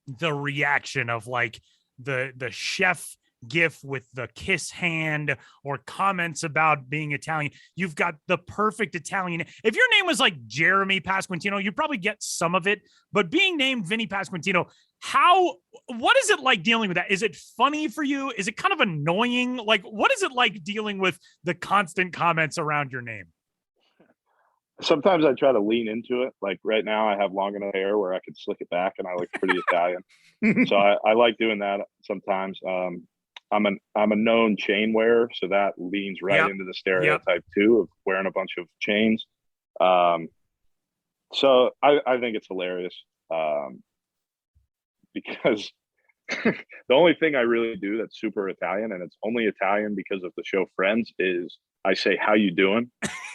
the reaction of like the chef gif with the kiss hand or comments about being Italian. You've got the perfect Italian. If your name was like Jeremy Pasquantino, you'd probably get some of it, but being named Vinnie Pasquantino, what is it like dealing with that? Is it funny for you? Is it kind of annoying? Like, what is it like dealing with the constant comments around your name? Sometimes I try to lean into it. Like right now I have long enough hair where I could slick it back and I look pretty Italian. So I like doing that sometimes. I'm a known chain wearer, so that leans right into the stereotype too of wearing a bunch of chains. So I think it's hilarious because the only thing I really do that's super Italian, and it's only Italian because of the show Friends, is I say "How you doing?"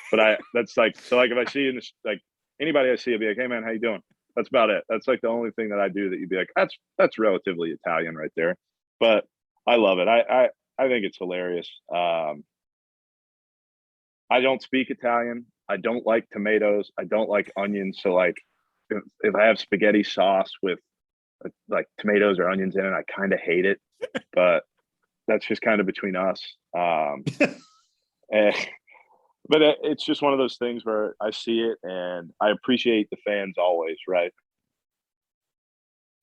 But that's like, so like if I see you in this, like anybody I see, I'll be like, "Hey man, how you doing?" That's about it. That's like the only thing that I do that you'd be like, that's relatively Italian right there. But I love it. I think it's hilarious. I don't speak Italian. I don't like tomatoes. I don't like onions. So like if I have spaghetti sauce with like tomatoes or onions in it, I kind of hate it, but that's just kind of between us. But it's just one of those things where I see it and I appreciate the fans always, right?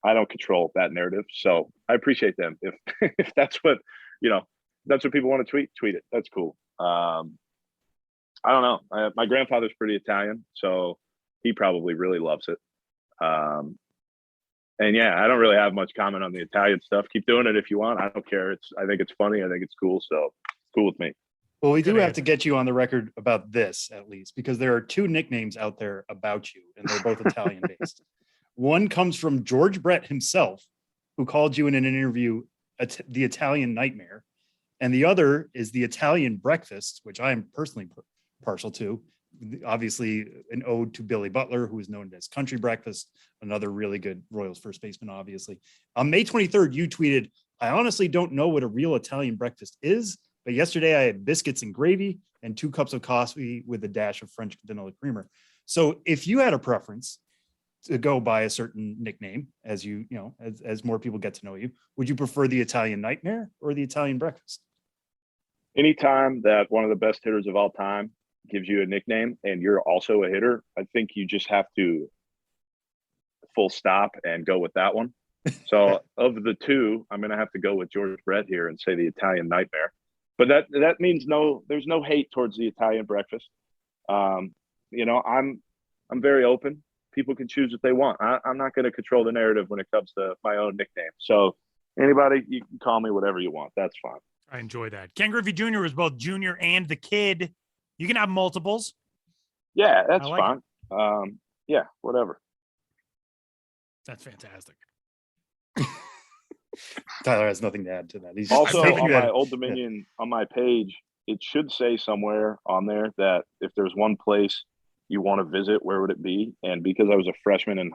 I don't control that narrative, so I appreciate them. If that's what, that's what people want to tweet it. That's cool. I don't know. My grandfather's pretty Italian, so he probably really loves it. And yeah, I don't really have much comment on the Italian stuff. Keep doing it if you want. I don't care. I think it's funny. I think it's cool. So it's cool with me. Well, we do have to get you on the record about this at least, because there are two nicknames out there about you, and they're both Italian based. One comes from George Brett himself, who called you in an interview the Italian Nightmare. And the other is the Italian Breakfast, which I am personally partial to. Obviously, an ode to Billy Butler, who is known as Country Breakfast, another really good Royals first baseman, obviously. On May 23rd, you tweeted, "I honestly don't know what a real Italian breakfast is, but yesterday I had biscuits and gravy and 2 cups of coffee with a dash of French vanilla creamer." So if you had a preference to go by a certain nickname, as as more people get to know you, would you prefer the Italian Nightmare or the Italian Breakfast? Anytime that one of the best hitters of all time gives you a nickname and you're also a hitter, I think you just have to full stop and go with that one. So of the two, I'm going to have to go with George Brett here and say the Italian Nightmare. But that means there's no hate towards the Italian Breakfast. I'm very open. People can choose what they want. I'm not going to control the narrative when it comes to my own nickname. So anybody, you can call me whatever you want. That's fine. I enjoy that. Ken Griffey Jr. was both Junior and the Kid. You can have multiples. Yeah, that's fine. Yeah, whatever. That's fantastic. Tyler has nothing to add to that. He's Also, taking on you my at- Old Dominion, on my page, it should say somewhere on there that if there's one place you want to visit, where would it be? And because I was a freshman in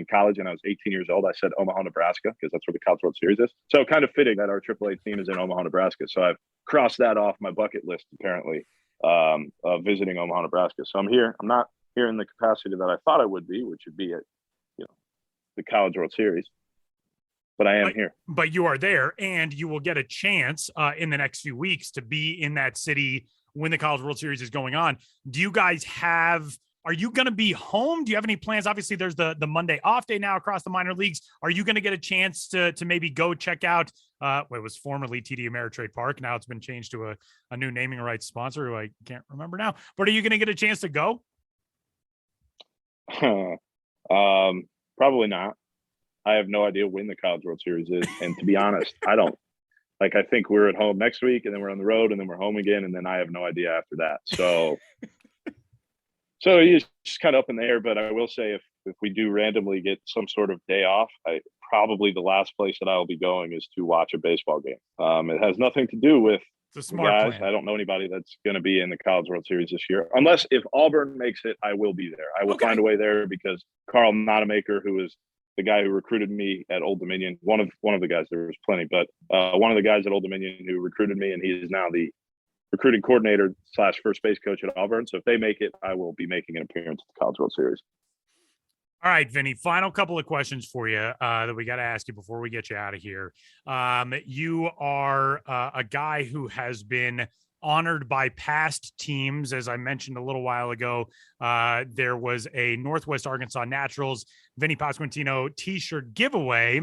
college and I was 18 years old, I said Omaha, Nebraska, because that's where the College World Series is. So kind of fitting that our Triple-A team is in Omaha, Nebraska. So I've crossed that off my bucket list, apparently, of visiting Omaha, Nebraska. So I'm here. I'm not here in the capacity that I thought I would be, which would be at, the College World Series. But I am here. But you are there, and you will get a chance in the next few weeks to be in that city when the College World Series is going on. Do you guys are you going to be home? Do you have any plans? Obviously, there's the Monday off day now across the minor leagues. Are you going to get a chance to maybe go check out what was formerly TD Ameritrade Park? Now it's been changed to a new naming rights sponsor who I can't remember now. But are you going to get a chance to go? Probably not. I have no idea when the College World Series is. And to be honest, I don't. Like, I think we're at home next week, and then we're on the road, and then we're home again, and then I have no idea after that. So it's just kind of up in the air. But I will say, if we do randomly get some sort of day off, probably the last place that I'll be going is to watch a baseball game. It has nothing to do with the smart guys. plan. I don't know anybody that's going to be in the College World Series this year, unless if Auburn makes it, I will be there. I will find a way there because Carl Notamaker, who is the guy who recruited me at Old Dominion, one of the guys, there was plenty, but one of the guys at Old Dominion who recruited me, and he is now the recruiting coordinator / first base coach at Auburn. So if they make it, I will be making an appearance at the College World Series. All right, Vinny, final couple of questions for you that we got to ask you before we get you out of here. You are a guy who has been honored by past teams. As I mentioned a little while ago, there was a Northwest Arkansas Naturals Vinnie Pasquantino t-shirt giveaway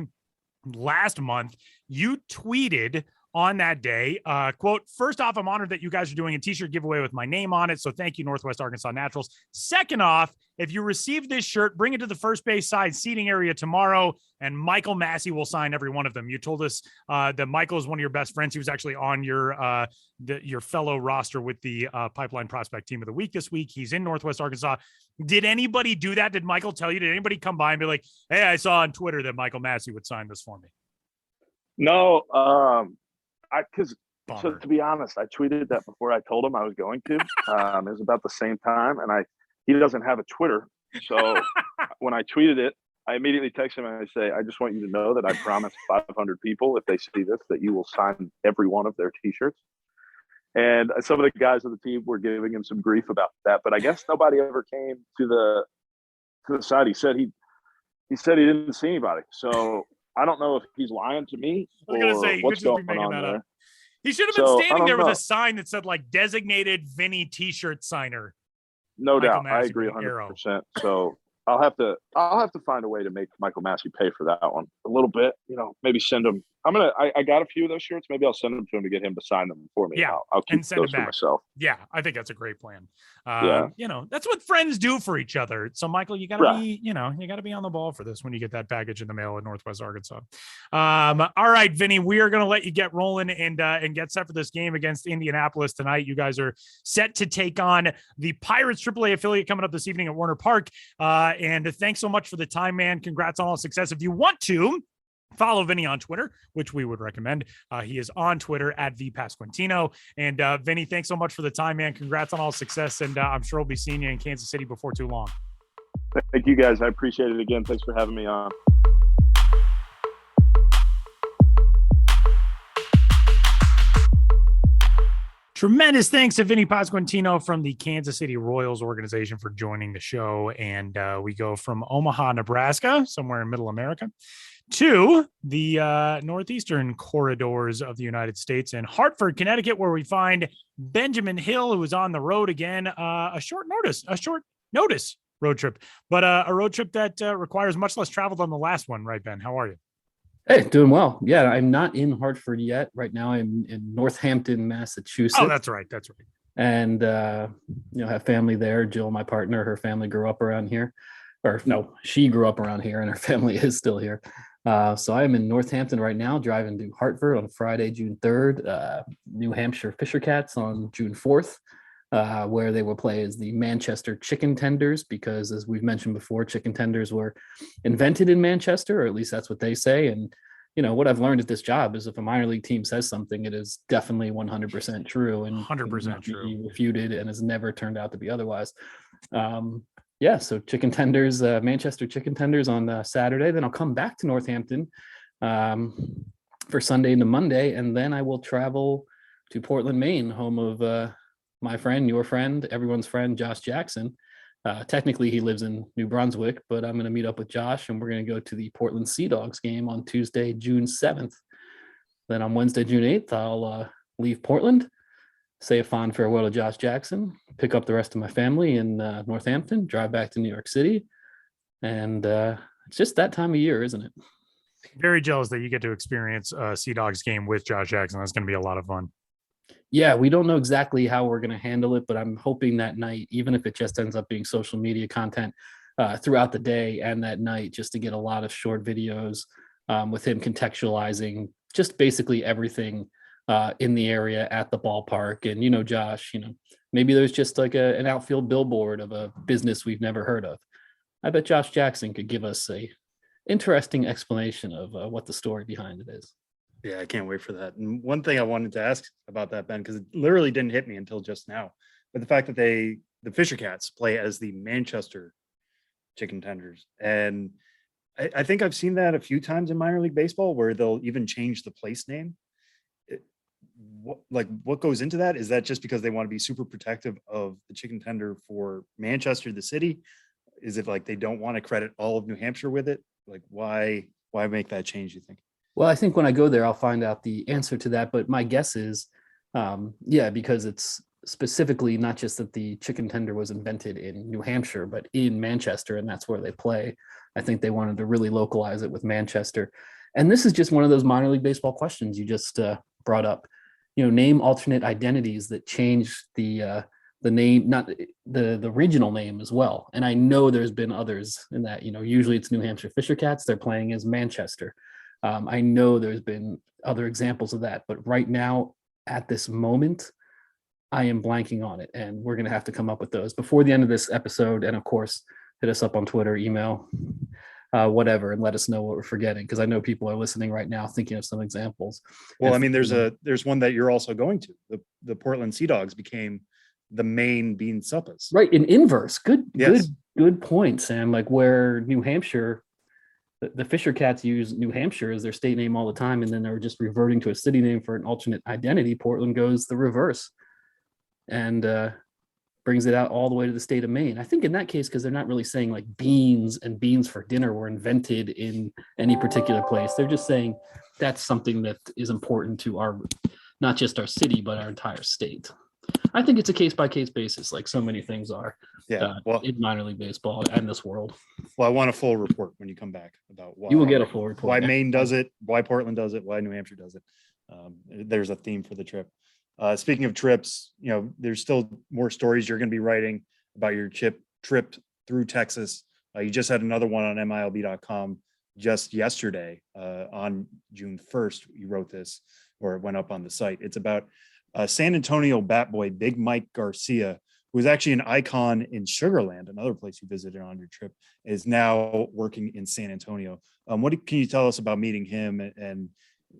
last month. You tweeted on that day, quote, "First off, I'm honored that you guys are doing a t-shirt giveaway with my name on it. So thank you, Northwest Arkansas Naturals. Second off, if you receive this shirt, bring it to the first base side seating area tomorrow, and Michael Massey will sign every one of them." You told us that Michael is one of your best friends. He was actually on your fellow roster with the Pipeline Prospect Team of the Week this week. He's in Northwest Arkansas. Did anybody do that? Did Michael tell you? Did anybody come by and be like, "Hey, I saw on Twitter that Michael Massey would sign this for me"? No, so to be honest, I tweeted that before I told him I was going to. It was about the same time, and he doesn't have a Twitter. So when I tweeted it, I immediately text him and I say, "I just want you to know that I promised 500 people if they see this that you will sign every one of their t-shirts." And some of the guys on the team were giving him some grief about that, but I guess nobody ever came to the side. He said he didn't see anybody. So I don't know if he's lying to me or what's going on there. He should have been standing there with a sign that said like designated Vinny t-shirt signer. No Michael doubt. Massey I agree 100%. So I'll have to find a way to make Michael Massey pay for that one a little bit, maybe send him. I got a few of those shirts. Maybe I'll send them to him to get him to sign them for me. Yeah. I'll keep and send those them for back. myself. Yeah. I think that's a great plan. Yeah. That's what friends do for each other. So Michael, you gotta be, you gotta be on the ball for this when you get that package in the mail in Northwest Arkansas. All right, Vinny, we are going to let you get rolling and get set for this game against Indianapolis tonight. You guys are set to take on the Pirates Triple-A affiliate coming up this evening at Warner Park. And thanks so much for the time, man. Congrats on all success. If you want to follow Vinny on Twitter, which we would recommend. He is on Twitter at @VPasquantino. And Vinny, thanks so much for the time, man. Congrats on all success. And I'm sure we'll be seeing you in Kansas City before too long. Thank you, guys. I appreciate it again. Thanks for having me on. Tremendous thanks to Vinnie Pasquantino from the Kansas City Royals organization for joining the show. And we go from Omaha, Nebraska, somewhere in middle America, to the northeastern corridors of the United States in Hartford, Connecticut, where we find Benjamin Hill, who is on the road again. A short notice road trip, but a road trip that requires much less travel than the last one, right, Ben? How are you? Hey, doing well. Yeah, I'm not in Hartford yet. Right now, I'm in Northampton, Massachusetts. Oh, that's right. That's right. And have family there. Jill, my partner, her family grew up around here, or no, she grew up around here, and her family is still here. So I am in Northampton right now, driving to Hartford on Friday, June 3rd. New Hampshire Fisher Cats on June 4th. where they will play as the Manchester Chicken Tenders, because as we've mentioned before, chicken tenders were invented in Manchester, or at least that's what they say. And what I've learned at this job is if a minor league team says something, it is definitely 100% true and 100% true, refuted, and has never turned out to be otherwise. So chicken tenders, Manchester Chicken Tenders on Saturday. Then I'll come back to Northampton for Sunday into Monday, and then I will travel to Portland, Maine, home of my friend, your friend, everyone's friend, Josh Jackson. Technically, he lives in New Brunswick, but I'm going to meet up with Josh, and we're going to go to the Portland Sea Dogs game on Tuesday, June 7th. Then on Wednesday, June 8th, I'll leave Portland, say a fond farewell to Josh Jackson, pick up the rest of my family in Northampton, drive back to New York City. And it's just that time of year, isn't it? Very jealous that you get to experience a Sea Dogs game with Josh Jackson. That's going to be a lot of fun. Yeah, we don't know exactly how we're going to handle it, but I'm hoping that night, even if it just ends up being social media content throughout the day and that night, just to get a lot of short videos with him contextualizing just basically everything in the area at the ballpark. And, Josh, maybe there's just like an outfield billboard of a business we've never heard of. I bet Josh Jackson could give us a interesting explanation of what the story behind it is. Yeah, I can't wait for that. And one thing I wanted to ask about that, Ben, because it literally didn't hit me until just now, but the fact that the Fisher Cats play as the Manchester Chicken Tenders. And I think I've seen that a few times in minor league baseball where they'll even change the place name. What goes into that? Is that just because they want to be super protective of the chicken tender for Manchester, the city? Is it like they don't want to credit all of New Hampshire with it? Like, why make that change, you think? Well, I think when I go there, I'll find out the answer to that. But my guess is, because it's specifically not just that the chicken tender was invented in New Hampshire, but in Manchester, and that's where they play. I think they wanted to really localize it with Manchester. And this is just one of those minor league baseball questions you just brought up. Name alternate identities that change the name, not the regional name as well. And I know there's been others in that, usually it's New Hampshire Fisher Cats. They're playing as Manchester. I know there's been other examples of that, but right now at this moment, I am blanking on it, and we're going to have to come up with those before the end of this episode. And of course, hit us up on Twitter, email, whatever, and let us know what we're forgetting, because I know people are listening right now thinking of some examples. Well, I mean, there's one that you're also going to. The Portland Sea Dogs became the main Bean Suppas. Right, in inverse. Good point, Sam. Like where New Hampshire, the Fisher Cats use New Hampshire as their state name all the time, and then they're just reverting to a city name for an alternate identity. Portland goes the reverse and brings it out all the way to the state of Maine. I think in that case, because they're not really saying like beans and beans for dinner were invented in any particular place. They're just saying that's something that is important to our, not just our city, but our entire state. I think it's a case-by-case basis, like so many things are in minor league baseball and this world. Well, I want a full report when you come back about why. You will get a full report. Why Maine does it, why Portland does it, why New Hampshire does it. There's a theme for the trip. Speaking of trips, there's still more stories you're going to be writing about your trip through Texas. You just had another one on MILB.com just yesterday on June 1st. You wrote this, or it went up on the site. It's about San Antonio bat boy, Big Mike Garcia, who was actually an icon in Sugarland, another place you visited on your trip, is now working in San Antonio. Can you tell us about meeting him and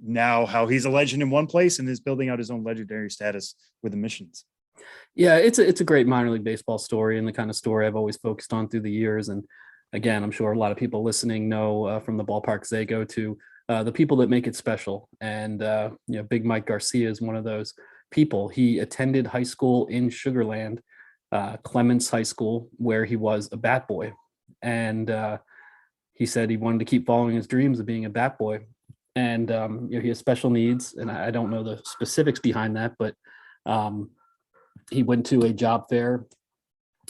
now how he's a legend in one place and is building out his own legendary status with the Missions? Yeah, it's a great minor league baseball story, and the kind of story I've always focused on through the years. And again, I'm sure a lot of people listening know from the ballparks they go to the people that make it special. And Big Mike Garcia is one of those people. He attended high school in Sugarland, Clements High School, where he was a bat boy. And he said he wanted to keep following his dreams of being a bat boy. And he has special needs, and I don't know the specifics behind that, but he went to a job fair,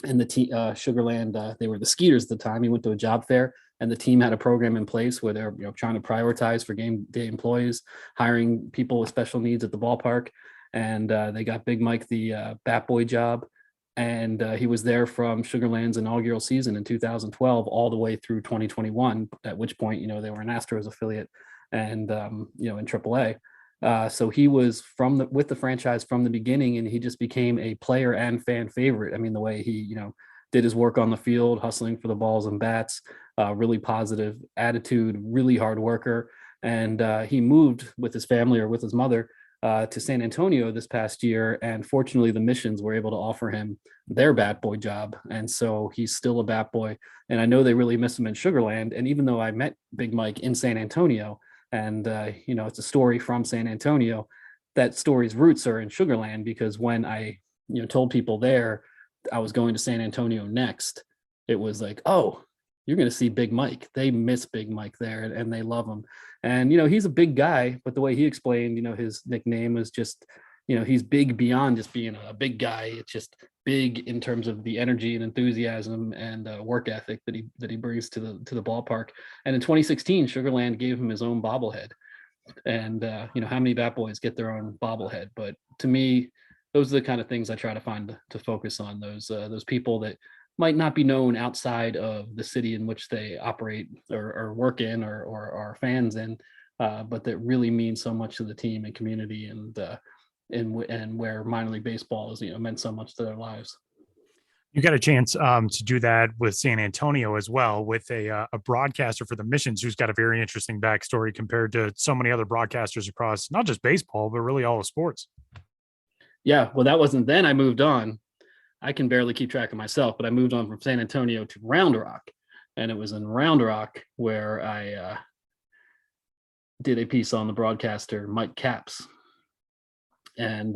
and the Sugarland, they were the Skeeters at the time. He went to a job fair, and the team had a program in place where they're trying to prioritize for game day employees, hiring people with special needs at the ballpark. And they got Big Mike the bat boy job, and he was there from Sugarland's inaugural season in 2012 all the way through 2021. At which point, they were an Astros affiliate and in Triple-A. So he was with the franchise from the beginning, and he just became a player and fan favorite. I mean, the way he, did his work on the field, hustling for the balls and bats, really positive attitude, really hard worker. And he moved with his family or with his mother to San Antonio this past year. And fortunately, the Missions were able to offer him their bat boy job. And so he's still a bat boy. And I know they really miss him in Sugarland. And even though I met Big Mike in San Antonio, and it's a story from San Antonio, that story's roots are in Sugarland, because when I told people there I was going to San Antonio next, it was like, oh, you're going to see Big Mike. They miss Big Mike there, and they love him. And he's a big guy, but the way he explained his nickname was just he's big beyond just being a big guy. It's just big in terms of the energy and enthusiasm and work ethic that he brings to the ballpark. And in 2016, Sugarland gave him his own bobblehead. And how many bat boys get their own bobblehead? But to me, those are the kind of things I try to find to focus on. Those people that might not be known outside of the city in which they operate or work in or are fans in, but that really mean so much to the team and community, and where minor league baseball has meant so much to their lives. You got a chance to do that with San Antonio as well, with a broadcaster for the Missions who's got a very interesting backstory compared to so many other broadcasters across not just baseball, but really all of sports. Yeah, well, that wasn't then. I moved on. I can barely keep track of myself, but I moved on from San Antonio to Round Rock. And it was in Round Rock where I did a piece on the broadcaster, Mike Capps. And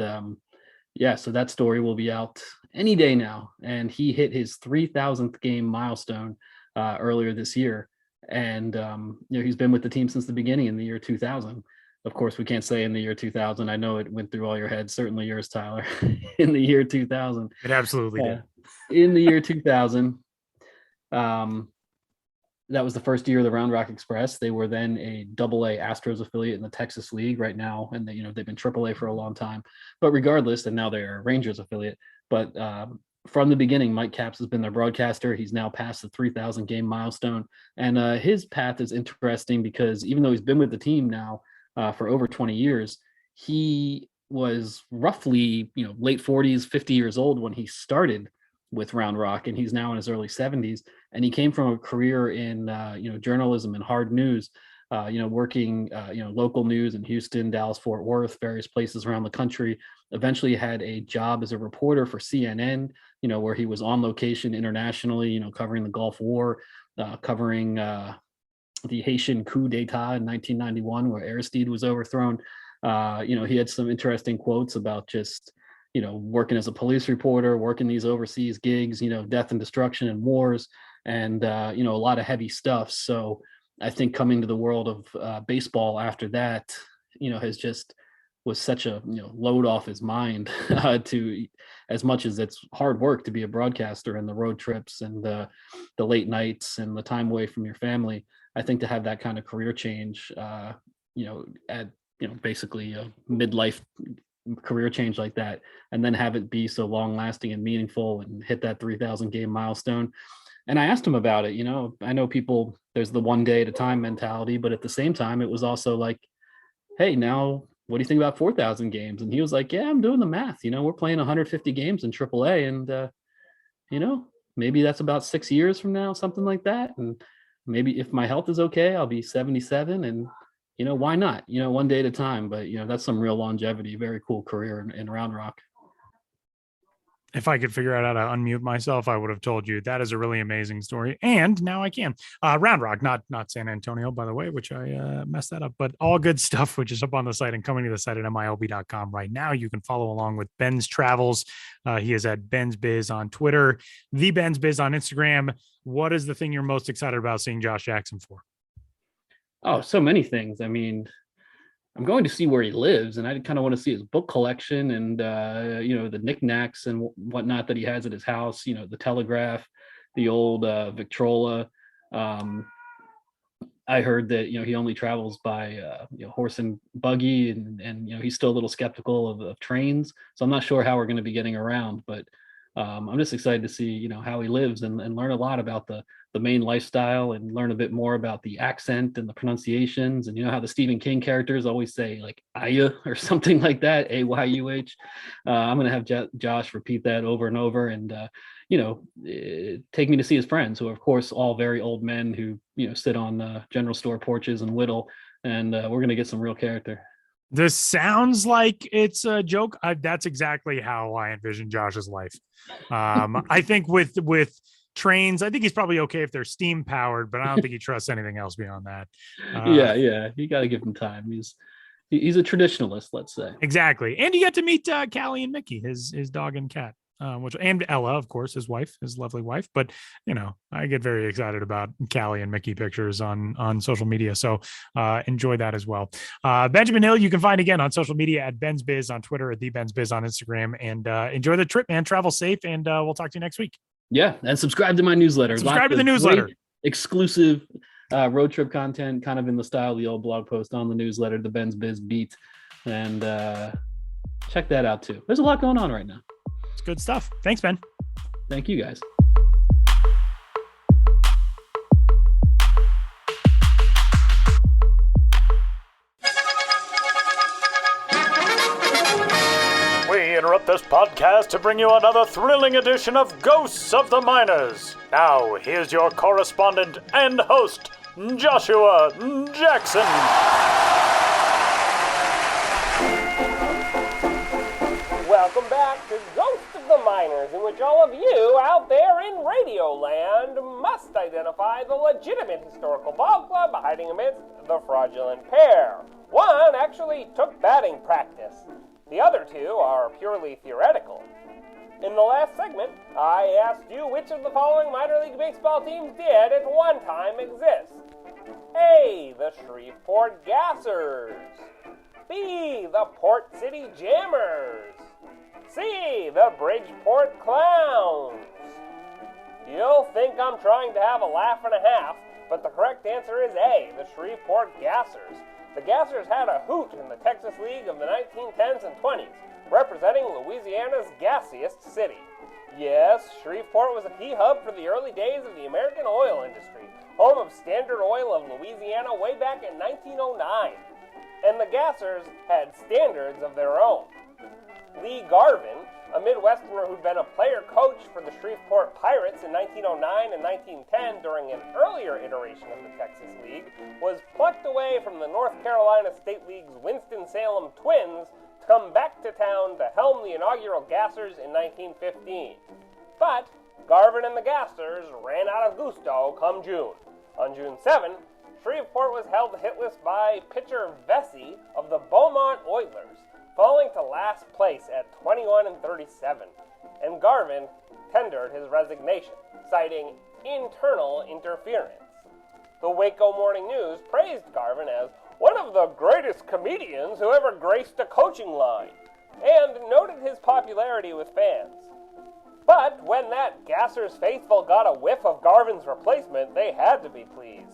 so that story will be out any day now. And he hit his 3,000th game milestone earlier this year. And, he's been with the team since the beginning in the year 2000. Of course, we can't say in the year 2000. I know it went through all your heads, certainly yours, Tyler, in the year 2000. It absolutely did. In the year 2000, that was the first year of the Round Rock Express. They were then a Double-A Astros affiliate in the Texas League right now, and they've been Triple-A for a long time. But regardless, and now they're a Rangers affiliate. But from the beginning, Mike Capps has been their broadcaster. He's now passed the 3,000 game milestone, and his path is interesting because even though he's been with the team now for over 20 years, he was roughly late 40s, 50 years old when he started with Round Rock, and he's now in his early 70s. And he came from a career in journalism and hard news, working local news in Houston, Dallas, Fort Worth, various places around the country. Eventually had a job as a reporter for CNN, where he was on location internationally, covering the Gulf War, covering the Haitian coup d'etat in 1991, where Aristide was overthrown. He had some interesting quotes about just working as a police reporter, working these overseas gigs, death and destruction and wars, and a lot of heavy stuff. So I think coming to the world of baseball after that, has just was such a load off his mind to, as much as it's hard work to be a broadcaster and the road trips and the late nights and the time away from your family. I think to have that kind of career change, at basically a midlife career change like that, and then have it be so long lasting and meaningful and hit that 3,000 game milestone. And I asked him about it. I know people, there's the one day at a time mentality, but at the same time, it was also like, hey, now what do you think about 4,000 games? And he was like, yeah, I'm doing the math. We're playing 150 games in Triple-A, and maybe that's about 6 years from now, something like that. And maybe if my health is okay, I'll be 77, and why not? One day at a time. But that's some real longevity. Very cool career in Round Rock. If I could figure out how to unmute myself, I would have told you. That is a really amazing story. And now I can. Round Rock, not San Antonio, by the way, which I messed that up, but all good stuff, which is up on the site and coming to the site at milb.com right now. You can follow along with Ben's travels. He is at Ben's Biz on Twitter, the Ben's Biz on Instagram. What is the thing you're most excited about seeing Josh Jackson for? Oh, so many things. I mean, I'm going to see where he lives, and I kind of want to see his book collection and, the knickknacks and whatnot that he has at his house, the Telegraph, the old Victrola. I heard that, he only travels by, horse and buggy, and he's still a little skeptical of trains. So I'm not sure how we're going to be getting around, but I'm just excited to see, how he lives and learn a lot about the Maine lifestyle and learn a bit more about the accent and the pronunciations, and how the Stephen King characters always say like Aya or something like that, Ayuh. I'm going to have Josh repeat that over and over, and take me to see his friends, who are of course all very old men who sit on general store porches and whittle, and we're going to get some real character. This sounds like it's a joke. That's exactly how I envision Josh's life. I think with trains, I think he's probably okay if they're steam powered, but I don't think he trusts anything else beyond that. Yeah, you got to give him time. He's a traditionalist, let's say. Exactly, and you get to meet Callie and Mickey, his dog and cat. And Ella, of course, his wife, his lovely wife. But I get very excited about Callie and Mickey pictures on social media. So enjoy that as well. Benjamin Hill, you can find again on social media at Ben's Biz on Twitter, at the Ben's Biz on Instagram. And enjoy the trip, man. Travel safe, and we'll talk to you next week. Yeah, and subscribe to my newsletter. Subscribe to the newsletter. Exclusive road trip content, kind of in the style of the old blog post on the newsletter, the Ben's Biz Beat, and check that out too. There's a lot going on right now. It's good stuff. Thanks, Ben. Thank you, guys. We interrupt this podcast to bring you another thrilling edition of Ghosts of the Miners. Now, here's your correspondent and host, Joshua Jackson. Welcome back to Ghosts of the Miners, in which all of you out there in Radioland must identify the legitimate historical ball club hiding amidst the fraudulent pair. One actually took batting practice. The other two are purely theoretical. In the last segment, I asked you which of the following minor league baseball teams did at one time exist. A, the Shreveport Gassers. B, the Port City Jammers. C, the Bridgeport Clowns. You'll think I'm trying to have a laugh and a half, but the correct answer is A, the Shreveport Gassers. The Gassers had a hoot in the Texas League of the 1910s and 20s, representing Louisiana's gassiest city. Yes, Shreveport was a key hub for the early days of the American oil industry, home of Standard Oil of Louisiana way back in 1909. And the Gassers had standards of their own. Lee Garvin, a Midwesterner who'd been a player coach for the Shreveport Pirates in 1909 and 1910 during an earlier iteration of the Texas League, was plucked away from the North Carolina State League's Winston-Salem Twins to come back to town to helm the inaugural Gassers in 1915. But Garvin and the Gassers ran out of gusto come June. On June 7, Shreveport was held hitless by pitcher Vesey of the Beaumont Oilers, falling to last place at 21-37, and Garvin tendered his resignation, citing internal interference. The Waco Morning News praised Garvin as one of the greatest comedians who ever graced a coaching line, and noted his popularity with fans. But when that Gassers faithful got a whiff of Garvin's replacement, they had to be pleased.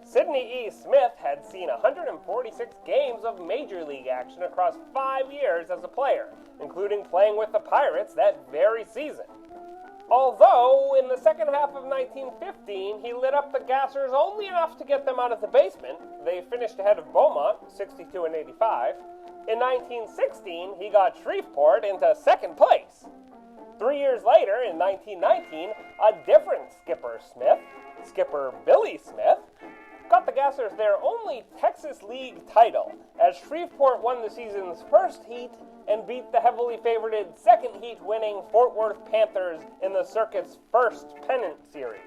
Sidney E. Smith had seen 146 games of Major League action across 5 years as a player, including playing with the Pirates that very season. Although, in the second half of 1915, he lit up the Gassers only enough to get them out of the basement. They finished ahead of Beaumont, 62-85. In 1916, he got Shreveport into second place. 3 years later, in 1919, a different skipper Smith, skipper Billy Smith, got the Gassers their only Texas League title, as Shreveport won the season's first heat and beat the heavily favorited second heat winning Fort Worth Panthers in the circuit's first pennant series.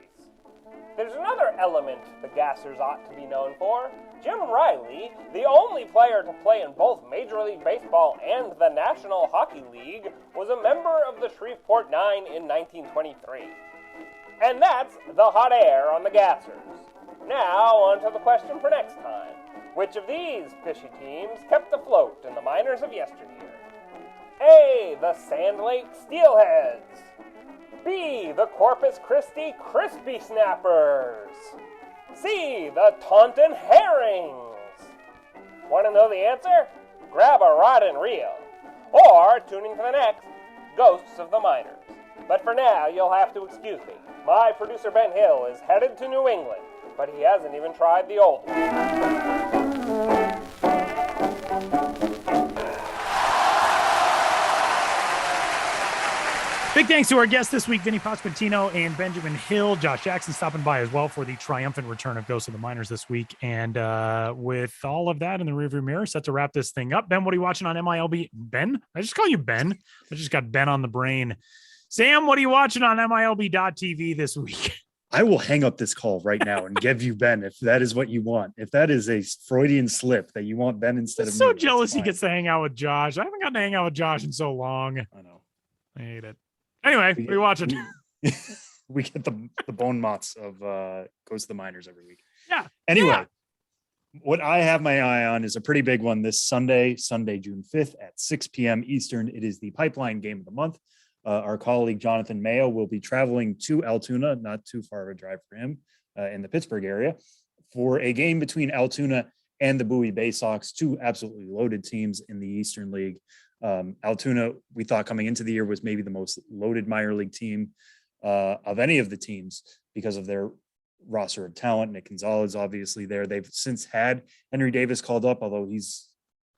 There's another element the Gassers ought to be known for. Jim Riley, the only player to play in both Major League Baseball and the National Hockey League, was a member of the Shreveport Nine in 1923. And that's the hot air on the Gassers. Now, on to the question for next time. Which of these fishy teams kept afloat in the minors of yesteryear? A, the Sand Lake Steelheads. B, the Corpus Christi Crispy Snappers. C, the Taunton Herrings. Want to know the answer? Grab a rod and reel. Or tune in for the next Ghosts of the Miners. But for now, you'll have to excuse me. My producer Ben Hill is headed to New England, but he hasn't even tried the old one. Big thanks to our guests this week, Vinnie Pasquantino and Benjamin Hill. Josh Jackson stopping by as well for the triumphant return of Ghost of the Miners this week. And with all of that in the rearview mirror, set to wrap this thing up. Ben, what are you watching on MILB? Ben? I just call you Ben. I just got Ben on the brain. Sam, what are you watching on MILB.TV this week? I will hang up this call right now and give you Ben if that is what you want. If that is a Freudian slip that you want Ben instead I'm of so me, jealous he gets to hang out with Josh. I haven't gotten to hang out with Josh in so long. I know. I hate it. Anyway, what are you watching? We get the bone mots of Ghost of the Miners every week. Yeah. Anyway, what I have my eye on is a pretty big one this Sunday, June 5th at 6 p.m. Eastern. It is the Pipeline Game of the Month. Our colleague Jonathan Mayo will be traveling to Altoona, not too far of a drive for him, in the Pittsburgh area, for a game between Altoona and the Bowie Bay Sox, two absolutely loaded teams in the Eastern League. Altoona, we thought coming into the year, was maybe the most loaded minor league team of any of the teams because of their roster of talent. Nick Gonzalez, obviously there. They've since had Henry Davis called up, although he's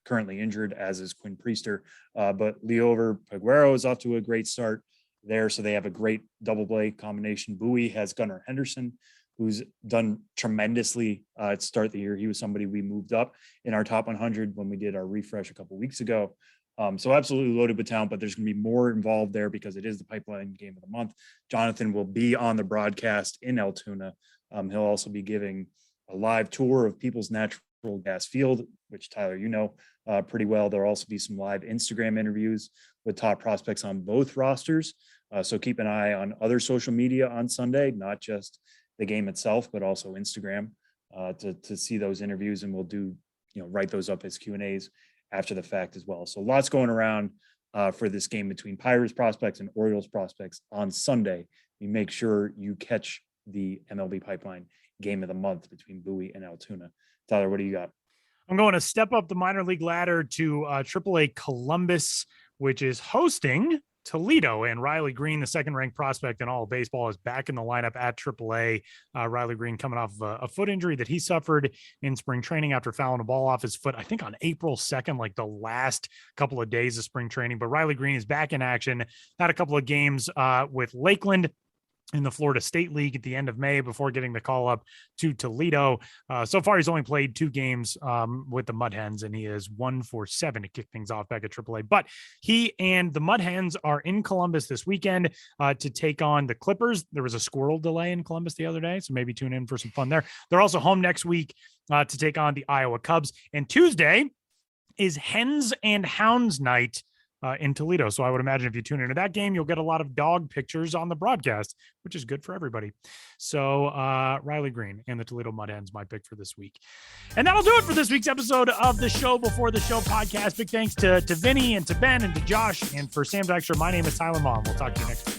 currently injured, as is Quinn Priester. But Leover Peguero is off to a great start there. So they have a great double-play combination. Bowie has Gunnar Henderson, who's done tremendously to start the year. He was somebody we moved up in our top 100 when we did our refresh a couple of weeks ago. So absolutely loaded with talent, but there's going to be more involved there because it is the Pipeline Game of the Month. Jonathan will be on the broadcast in Altoona. He'll also be giving a live tour of People's Natural Gas Field, which Tyler, you know pretty well. There'll also be some live Instagram interviews with top prospects on both rosters. So keep an eye on other social media on Sunday, not just the game itself, but also Instagram to see those interviews. And we'll do, write those up as Q&As after the fact as well. So lots going around for this game between Pirates prospects and Orioles prospects on Sunday. You make sure you catch the MLB Pipeline Game of the Month between Bowie and Altoona. Tyler, what do you got? I'm going to step up the minor league ladder to Triple-A Columbus, which is hosting Toledo, and Riley Green, the second-ranked prospect in all of baseball, is back in the lineup at Triple-A. Riley Green coming off a foot injury that he suffered in spring training after fouling a ball off his foot, I think on April 2nd, like the last couple of days of spring training. But Riley Green is back in action, had a couple of games with Lakeland in the Florida State League at the end of May before getting the call up to Toledo. So far, he's only played 2 games with the Mud Hens, and he is 1 for 7 to kick things off back at AAA. But he and the Mud Hens are in Columbus this weekend to take on the Clippers. There was a squirrel delay in Columbus the other day, so maybe tune in for some fun there. They're also home next week to take on the Iowa Cubs. And Tuesday is Hens and Hounds night in Toledo. So I would imagine if you tune into that game, you'll get a lot of dog pictures on the broadcast, which is good for everybody. So Riley Green and the Toledo Mud Hens, my pick for this week. And that'll do it for this week's episode of the Show Before the Show podcast. Big thanks to Vinny and to Ben and to Josh. And for Sam Dykstra, my name is Tyler Maughan. We'll talk to you next week.